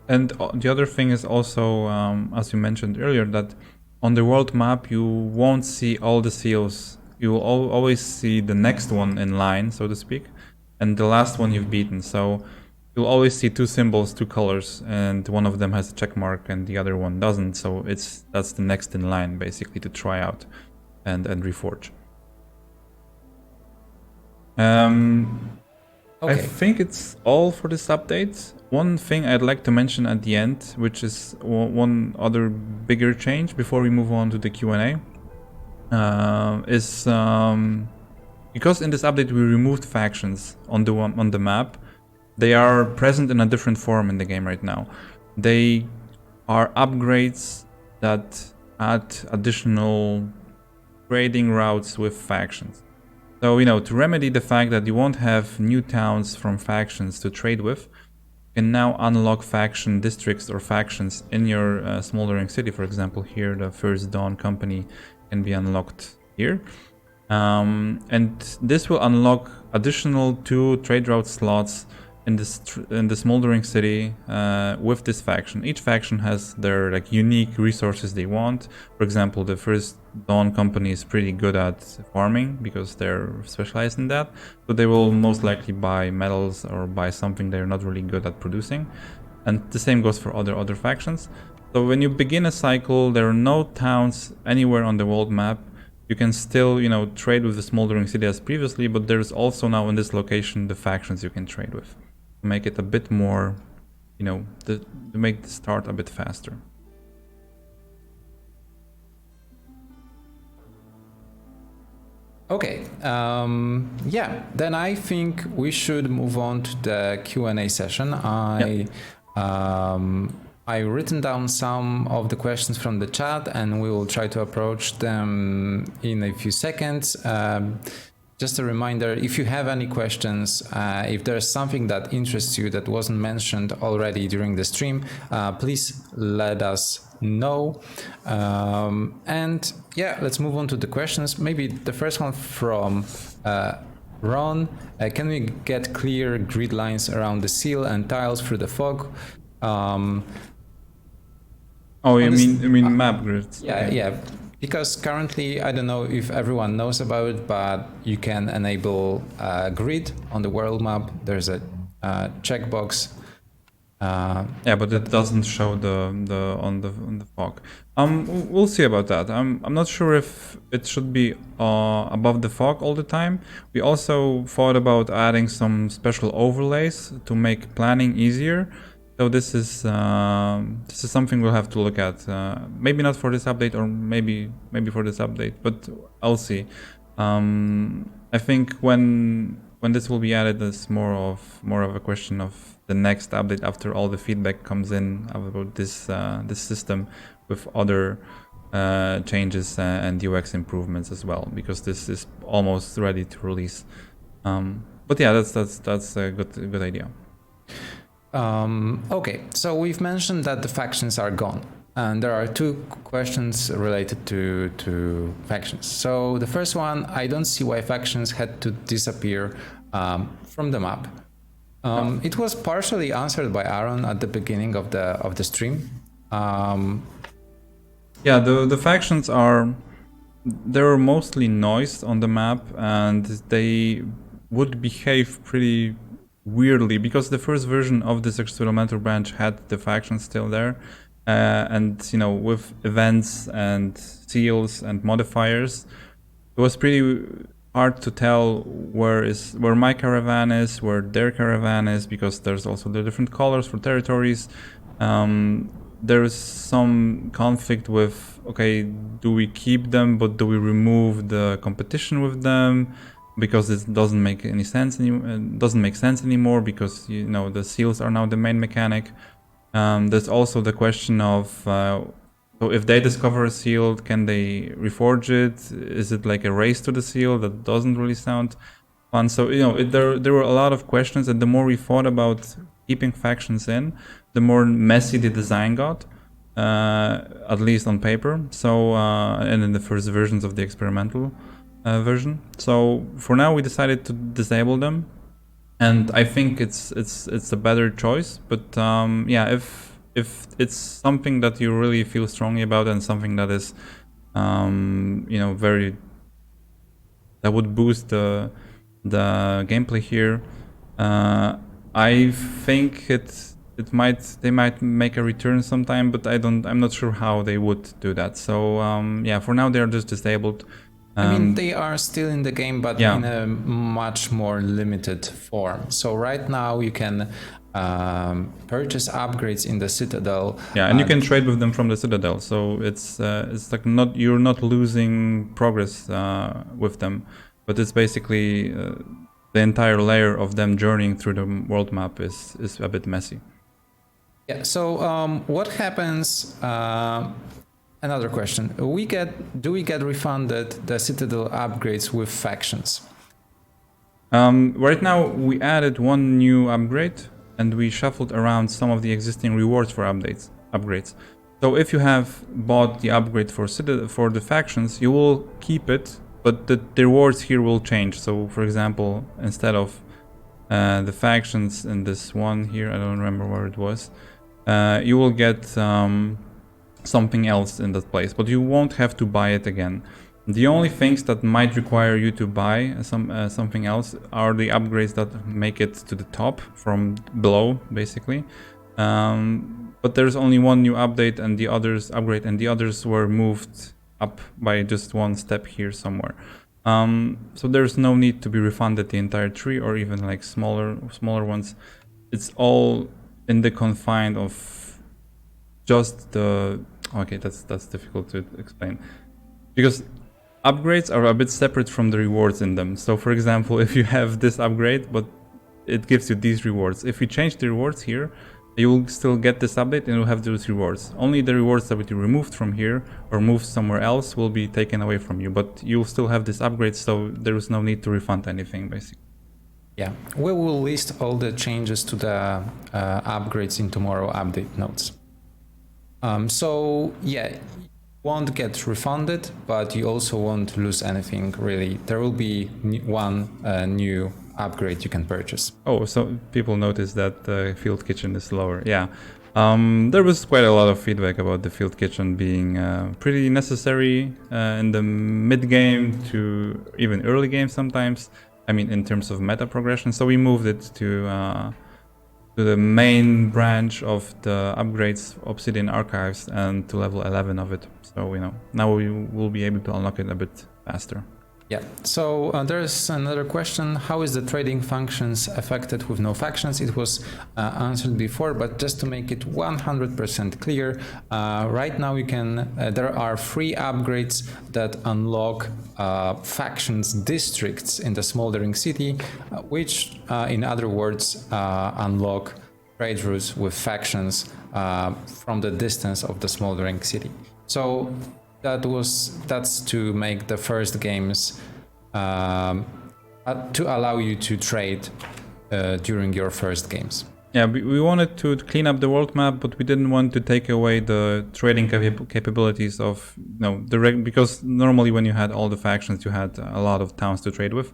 the other thing is also, as you mentioned earlier, that on the world map you won't see all the seals. You will always see the next one in line, so to speak, and the last one you've beaten. So you'll always see two symbols, two colors, and one of them has a check mark and the other one doesn't. So that's the next in line, basically, to try out and reforge. Okay. I think it's all for this update. One thing I'd like to mention at the end, which is one other bigger change before we move on to the Q&A, is because in this update we removed factions on the map. They are present in a different form in the game right now. They are upgrades that add additional trading routes with factions. So, to remedy the fact that you won't have new towns from factions to trade with, you can now unlock faction districts or factions in your smoldering city. For example, here the First Dawn company can be unlocked here. And this will unlock additional 2 trade route slots in the smoldering city with this faction. Each faction has their unique resources they want. For example, the First Dawn company is pretty good at farming because they're specialized in that, so they will most likely buy metals or buy something they're not really good at producing. And the same goes for other factions. So when you begin a cycle, there are no towns anywhere on the world map. You can still, trade with the smoldering city as previously, but there's also now in this location the factions you can trade with. Make it a bit more, to make the start a bit faster. Okay, then I think we should move on to the Q&A session. I written down some of the questions from the chat and we will try to approach them in a few seconds. Just a reminder, if you have any questions, if there's something that interests you that wasn't mentioned already during the stream, please let us know. And let's move on to the questions. Maybe the first one from Ron. Can we get clear grid lines around the seal and tiles through the fog? You mean map grids? Yeah. Because currently, I don't know if everyone knows about it, but you can enable a grid on the world map. There's a checkbox. But it doesn't show on the fog. We'll see about that. I'm not sure if it should be above the fog all the time. We also thought about adding some special overlays to make planning easier. So this is something we'll have to look at. Maybe not for this update, or maybe for this update, but I'll see. I think when this will be added, it's more of a question of the next update after all the feedback comes in about this system with other changes and UX improvements as well, because this is almost ready to release. But yeah, that's a good idea. Okay, so we've mentioned that the factions are gone, and there are 2 questions related to factions. So the first one, I don't see why factions had to disappear from the map. It was partially answered by Aaron at the beginning of the stream. The factions they're mostly noise on the map, and they would behave pretty weirdly because the first version of this experimental branch had the factions still there, and with events and seals and modifiers, it was pretty hard to tell where my caravan is, where their caravan is, because there's also the different colors for territories. there is some conflict with, okay, do we keep them, but do we remove the competition with them? Because it doesn't make any sense anymore, because the seals are now the main mechanic. There's also the question of so if they discover a seal, can they reforge it? Is it like a race to the seal? That doesn't really sound fun. So there were a lot of questions, and the more we thought about keeping factions in, the more messy the design got, at least on paper. So and in the first versions of the experimental version. So for now, we decided to disable them, and I think it's a better choice. But yeah, if it's something that you really feel strongly about and something that is very, that would boost the gameplay here, I think they might make a return sometime, but I'm not sure how they would do that. So yeah, for now they're just disabled. I mean, they are still in the game, but in a much more limited form. So right now you can purchase upgrades in the Citadel. Yeah, and you can trade with them from the Citadel. So it's like you're not losing progress with them, but it's basically the entire layer of them journeying through the world map is a bit messy. Yeah. So what happens? Another question: do we get refunded the Citadel upgrades with factions? Right now we added one new upgrade, and we shuffled around some of the existing rewards for upgrades. So if you have bought the upgrade for the factions, you will keep it, but the rewards here will change. So for example, instead of the factions in this one here, I don't remember where it was, you will get something else in that place, but you won't have to buy it again. The only things that might require you to buy something else are the upgrades that make it to the top from below, basically. But there's only one new update, and the others were moved up by just one step here somewhere. So there's no need to be refunded the entire tree, or even like smaller ones. It's all in the confine of just the... Okay, that's difficult to explain, because upgrades are a bit separate from the rewards in them. So for example, if you have this upgrade, but it gives you these rewards, if you change the rewards here, you will still get this update and you'll have those rewards. Only the rewards that will be removed from here or moved somewhere else will be taken away from you, but you'll still have this upgrade, so there is no need to refund anything, basically. Yeah, we will list all the changes to the upgrades in tomorrow update notes. So yeah, you won't get refunded, but you also won't lose anything, really. There will be one new upgrade you can purchase. Oh, so people notice that the field kitchen is lower. Yeah, there was quite a lot of feedback about the field kitchen being pretty necessary in the mid game to even early game sometimes. I mean, in terms of meta progression. So we moved it to the main branch of the upgrades, Obsidian Archives, and to level 11 of it. So, now we will be able to unlock it a bit faster. Yeah, so there's another question. How is the trading functions affected with no factions? It was answered before, but just to make it 100% clear, right now you can, there are free upgrades that unlock factions districts in the Smoldering City, which in other words unlock trade routes with factions from the distance of the Smoldering City. So that's to make the first games to allow you to trade during your first games. Yeah, we wanted to clean up the world map, but we didn't want to take away the trading capabilities of because normally when you had all the factions, you had a lot of towns to trade with.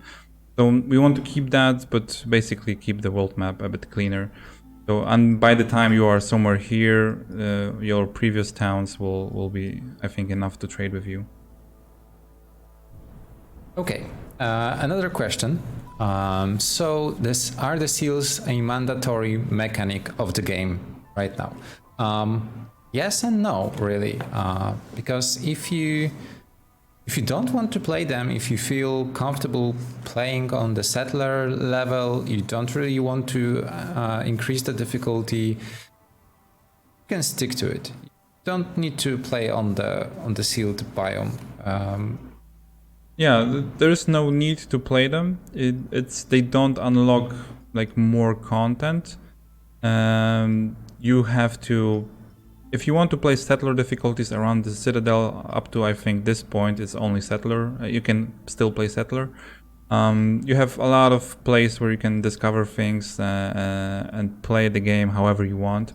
So we want to keep that, but basically keep the world map a bit cleaner. So, and by the time you are somewhere here, your previous towns will be, I think, enough to trade with you. Okay, another question. So, are the seals a mandatory mechanic of the game right now? Yes and no, really, because if you don't want to play them, if you feel comfortable playing on the settler level, you don't really want to increase the difficulty, you can stick to it. You don't need to play on the sealed biome. Yeah, there's no need to play them. They don't unlock like more content. You have to, if you want to play settler difficulties around the citadel up to I think this point it's only settler. You can still play settler. You have a lot of place where you can discover things and play the game however you want.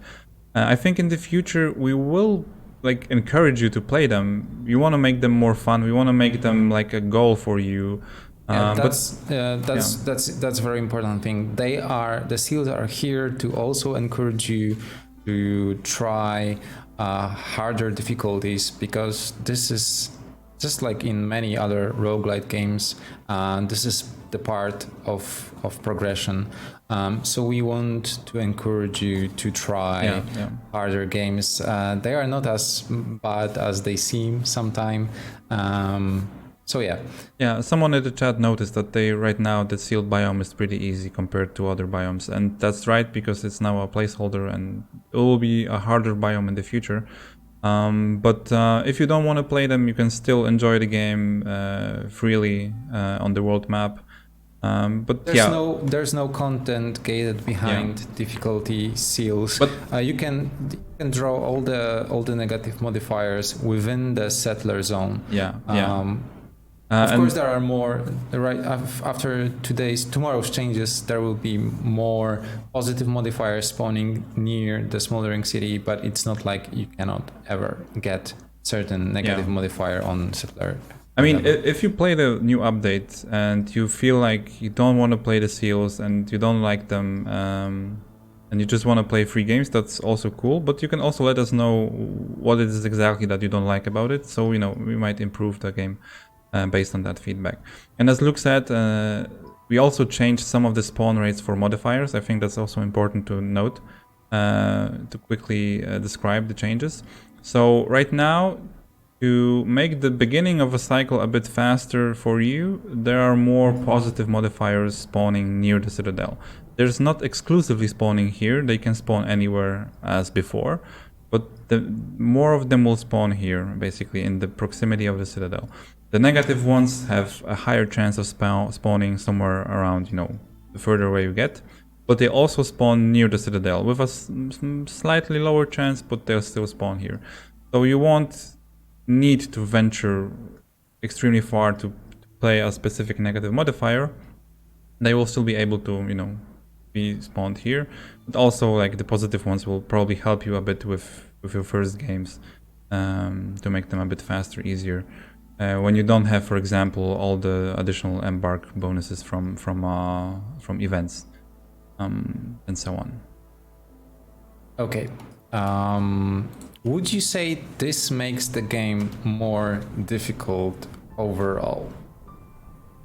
I think in the future we will like encourage you to play them. You want to make them more fun. We want to make them like a goal for you. Yeah, that's a very important thing. The seals are here to also encourage you to try harder difficulties, because this is just like in many other roguelite games. This is the part of progression. So we want to encourage you to try harder games. They are not as bad as they seem sometimes. So yeah, someone in the chat noticed that right now the sealed biome is pretty easy compared to other biomes, and that's right, because it's now a placeholder and it will be a harder biome in the future. But if you don't want to play them, you can still enjoy the game freely on the world map. But there's no content gated behind difficulty seals. But you can draw all the negative modifiers within the settler zone. Of course, there are more. Right after tomorrow's changes, there will be more positive modifiers spawning near the smoldering city. But it's not like you cannot ever get certain negative modifier on settler. I mean, if you play the new update and you feel like you don't want to play the seals and you don't like them, and you just want to play free games, that's also cool. But you can also let us know what it is exactly that you don't like about it. So, we might improve the game based on that feedback. And as Luke said, we also changed some of the spawn rates for modifiers. I think that's also important to note, to quickly describe the changes. So right now, to make the beginning of a cycle a bit faster for you, there are more positive modifiers spawning near the citadel. There's not exclusively spawning here, they can spawn anywhere as before, but more of them will spawn here, basically in the proximity of the citadel. The negative ones have a higher chance of spawning somewhere around, the further away you get, but they also spawn near the citadel with a slightly lower chance, but they'll still spawn here. So you won't need to venture extremely far to play a specific negative modifier. They will still be able to, be spawned here, but also like the positive ones will probably help you a bit with your first games, to make them a bit faster, easier. When you don't have, for example, all the additional Embark bonuses from events, and so on. Okay. Would you say this makes the game more difficult overall?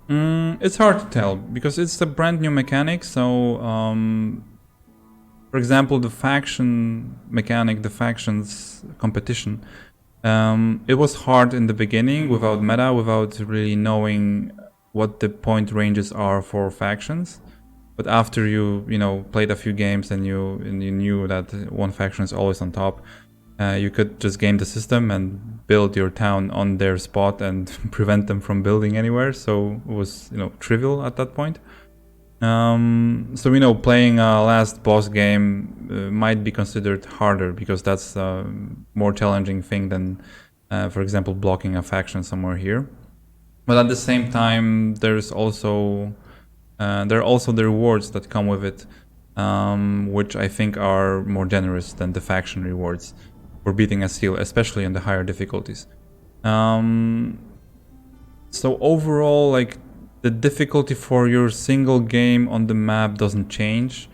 It's hard to tell because it's a brand new mechanic. So, for example, the faction mechanic, the factions competition, it was hard in the beginning without meta, without really knowing what the point ranges are for factions. But after you played a few games and you knew that one faction is always on top, you could just game the system and build your town on their spot and prevent them from building anywhere. So it was trivial at that point. So playing a last boss game might be considered harder because that's a more challenging thing than, for example, blocking a faction somewhere here. But at the same time, there are also the rewards that come with it, which I think are more generous than the faction rewards for beating a seal, especially in the higher difficulties. So overall, like, the difficulty for your single game on the map doesn't change.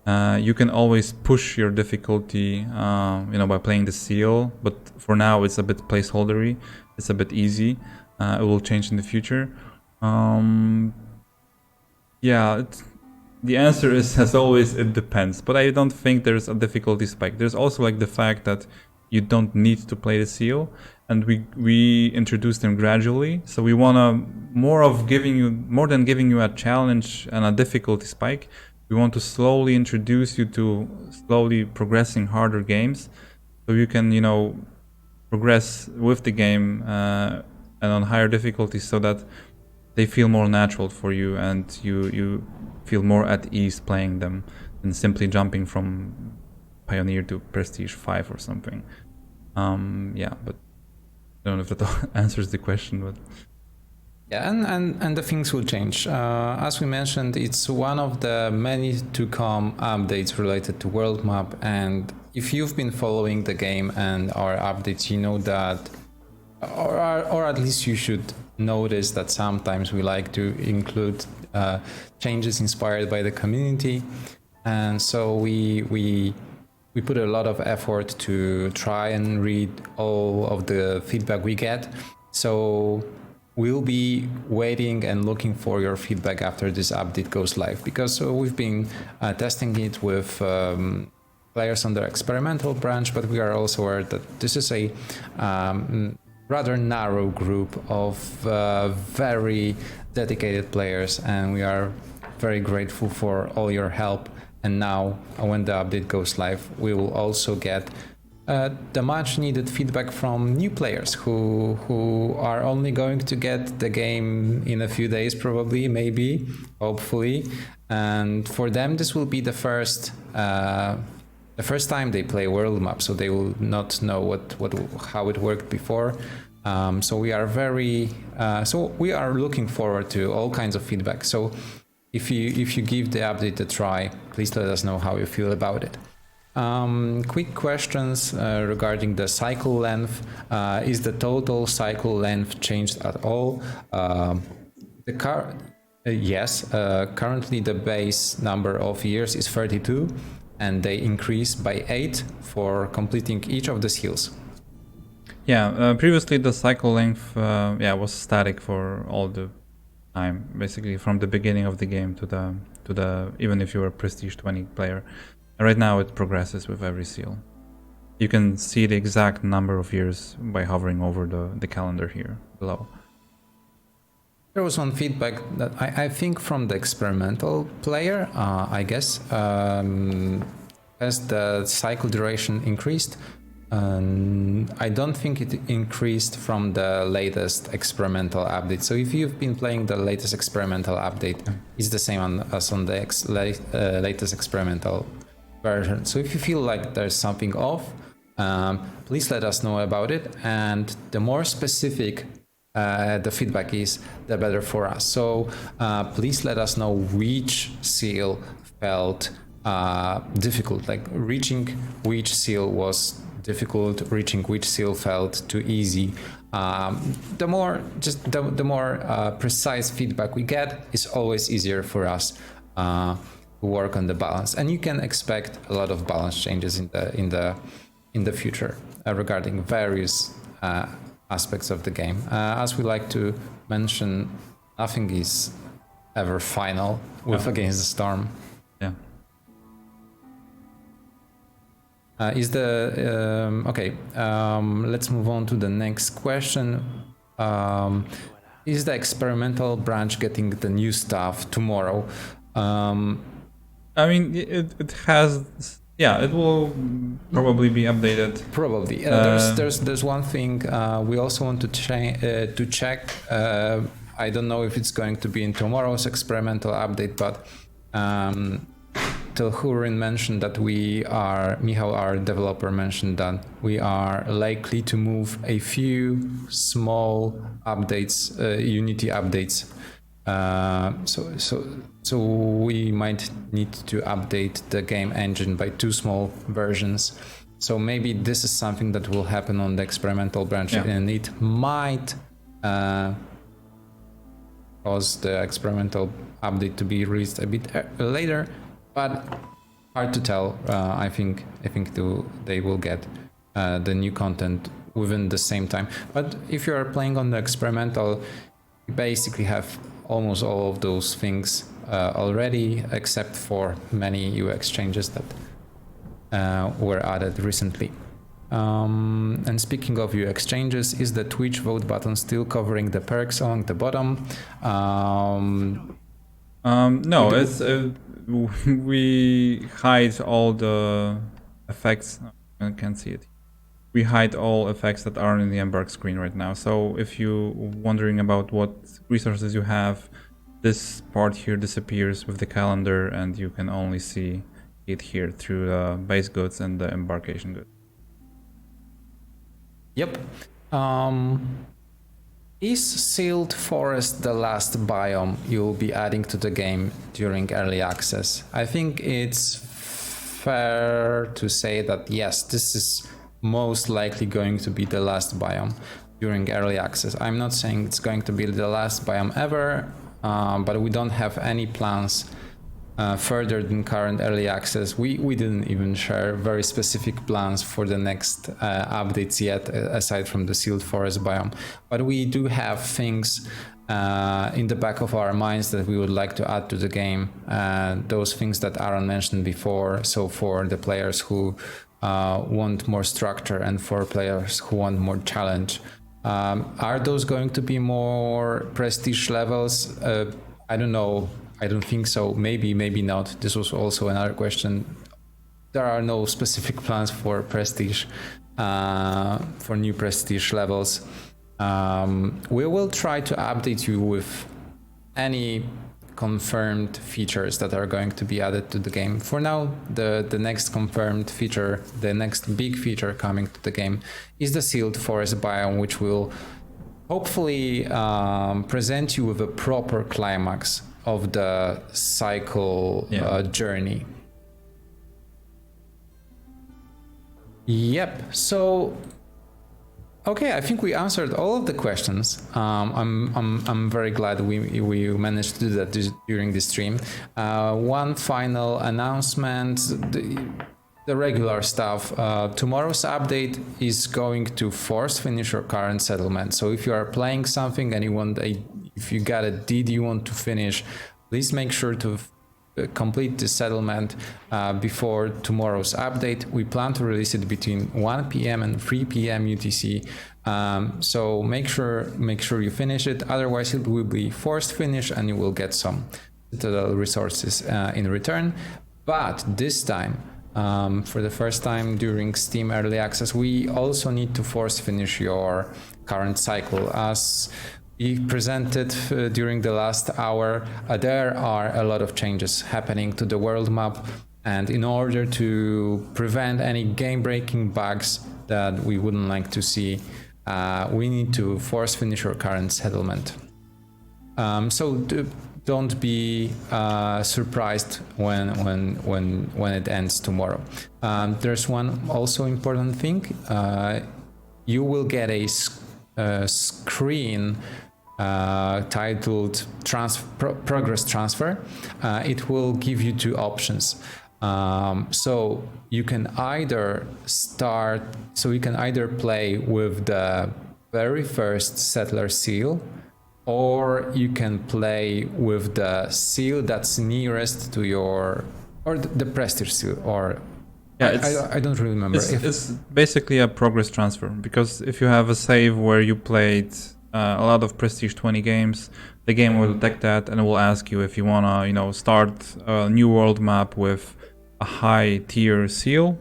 You can always push your difficulty, by playing the seal, but for now it's a bit placeholdery. It's a bit easy. It will change in the future. The answer is, as always, it depends. But I don't think there's a difficulty spike. There's also like the fact that you don't need to play the seal, and we introduce them gradually. So we wanna more than giving you a challenge and a difficulty spike. We want to slowly introduce you to slowly progressing harder games, so you can, you know, progress with the game and on higher difficulties, so that they feel more natural for you, and you feel more at ease playing them than simply jumping from Pioneer to Prestige 5 or something. Yeah, but I don't know if that answers the question, but Yeah, and the things will change. As we mentioned, it's one of the many to come updates related to world map, and if you've been following the game and our updates, you know that, or at least you should notice that sometimes we like to include changes inspired by the community, and so we put a lot of effort to try and read all of the feedback we get. So we'll be waiting and looking for your feedback after this update goes live, because we've been testing it with players on the experimental branch, but we are also aware that this is a rather narrow group of very dedicated players, and we are very grateful for all your help. And now, when the update goes live, we will also get the much needed feedback from new players who are only going to get the game in a few days, probably, maybe, hopefully. And for them, this will be the first time they play world map, so they will not know how it worked before. So we are we are looking forward to all kinds of feedback. So if you give the update a try, please let us know how you feel about it. Quick questions regarding the cycle length. Is the total cycle length changed at all? Yes. Currently the base number of years is 32, and they increase by 8 for completing each of the seals. yeah, previously the cycle length was static for all the time, basically from the beginning of the game to the even if you're a Prestige 20 player. And right now it progresses with every seal. You can see the exact number of years by hovering over the calendar here below. There was one feedback that I think from the experimental player, I guess, as the cycle duration increased. I don't think it increased from the latest experimental update. So if you've been playing the latest experimental update, it's the same as on the latest experimental version. So if you feel like there's something off, please let us know about it. And the more specific the feedback is, the better for us. So please let us know which seal felt difficult, like reaching which seal was difficult, reaching which seal felt too easy. The more precise feedback we get, is always easier for us to work on the balance. And you can expect a lot of balance changes in the future regarding various aspects of the game. As we like to mention, nothing is ever final with Against the Storm. Yeah. Let's move on to the next question. Is the experimental branch getting the new stuff tomorrow? I mean, it has. Yeah, it will probably be updated. Probably. There's one thing we also want to check. I don't know if it's going to be in tomorrow's experimental update, but Telhurin mentioned that Michał, our developer, mentioned that we are likely to move a few small updates, Unity updates. So we might need to update the game engine by 2 small versions. So maybe this is something that will happen on the experimental branch, and it might cause the experimental update to be released a bit later, but hard to tell. I think they will get the new content within the same time. But if you are playing on the experimental, you basically have almost all of those things already, except for many UX changes that were added recently. And speaking of UX changes, is the Twitch vote button still covering the perks along the bottom? No, it's we hide all the effects. I can't see it. we hide all effects that aren't in the Embark screen right now. So if you're wondering about what resources you have, this part here disappears with the calendar, and you can only see it here through the base goods and the embarkation goods. Yep. Is sealed forest the last biome you'll be adding to the game during early access? I think it's fair to say that yes, this is most likely going to be the last biome during early access. I'm not saying it's going to be the last biome ever, but we don't have any plans further than current early access. We didn't even share very specific plans for the next updates yet, aside from the sealed forest biome. But we do have things in the back of our minds that we would like to add to the game. Those things that Aaron mentioned before. So for the players who want more structure and for players who want more challenge, are those going to be more prestige levels? I don't know. I don't think so. Maybe, maybe not. This was also another question. There are no specific plans for prestige, for new prestige levels. We will try to update you with any confirmed features that are going to be added to the game. For now, the next confirmed feature, the next big feature coming to the game is the sealed forest biome, which will hopefully present you with a proper climax of the cycle journey. Yep. So, okay, I think we answered all of the questions. I'm very glad we managed to do that during this stream. One final announcement. The regular stuff. Tomorrow's update is going to force finish your current settlement. So if you are playing something and if you got a deed you want to finish, please make sure to complete the settlement before tomorrow's update. We plan to release it between 1 p.m. and 3 p.m. UTC. So make sure you finish it. Otherwise, it will be forced finish, and you will get some resources in return. But this time, for the first time during Steam Early Access, we also need to force finish your current cycle. As we presented during the last hour, there are a lot of changes happening to the world map, and in order to prevent any game-breaking bugs that we wouldn't like to see, we need to force finish our current settlement. So don't be surprised when it ends tomorrow. There's one also important thing. You will get a screen titled progress transfer. It will give you two options. So you can either play with the very first settler seal, or you can play with the seal that's nearest to your, or the prestige seal, or I don't really remember. It's basically a progress transfer, because if you have a save where you played a lot of prestige 20 games, the game will detect that and it will ask you if you wanna, start a new world map with a high tier seal,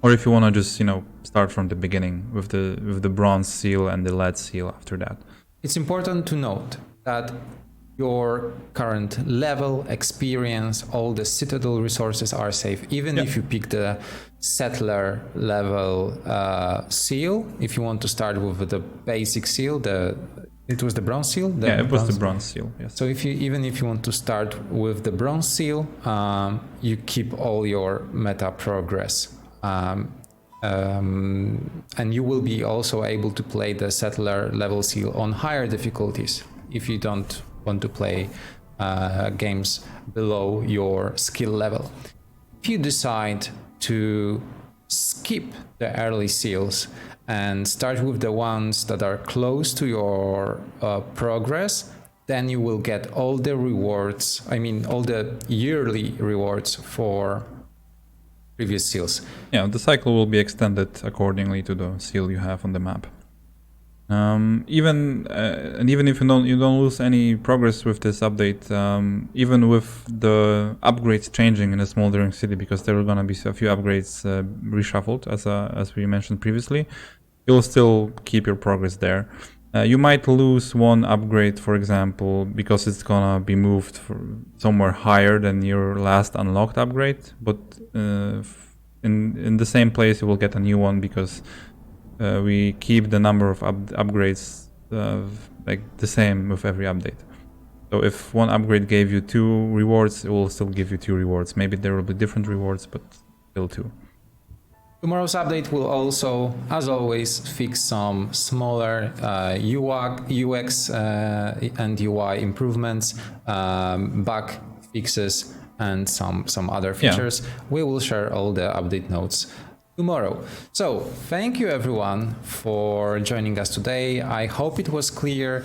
or if you wanna just, start from the beginning with the bronze seal and the lead seal after that. It's important to note that your current level, experience, all the citadel resources are safe, even if you pick the settler level seal. If you want to start with the basic seal, it was the bronze seal? It was the bronze seal, yes. So even if you want to start with the bronze seal, you keep all your meta progress. And you will be also able to play the settler level seal on higher difficulties if you don't want to play games below your skill level. If you decide to skip the early seals and start with the ones that are close to your progress, then you will get all the rewards, all the yearly rewards for previous seals. Yeah, the cycle will be extended accordingly to the seal you have on the map. Even if you don't lose any progress with this update, even with the upgrades changing in a smoldering city, because there are gonna be a few upgrades reshuffled, as we mentioned previously, you'll still keep your progress there. You might lose one upgrade, for example, because it's gonna be moved somewhere higher than your last unlocked upgrade, but in the same place you will get a new one, because we keep the number of upgrades like the same with every update. So if one upgrade gave you 2 rewards, it will still give you 2 rewards. Maybe there will be different rewards, but still 2. Tomorrow's update will also, as always, fix some smaller UX and UI improvements, bug fixes, and some other features. Yeah. We will share all the update notes tomorrow. So thank you everyone for joining us today. I hope it was clear.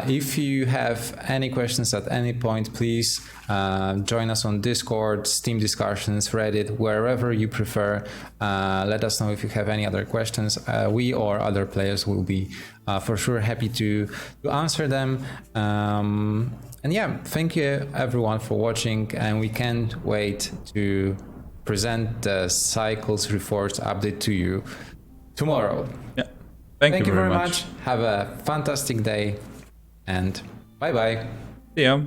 If you have any questions at any point, please join us on Discord, Steam discussions, Reddit, wherever you prefer. Let us know if you have any other questions. We or other players will be for sure happy to answer them. And yeah, thank you everyone for watching, and we can't wait to present the Cycles Reforged update to you tomorrow. Yeah. Thank you very much. Have a fantastic day, and bye bye. See ya.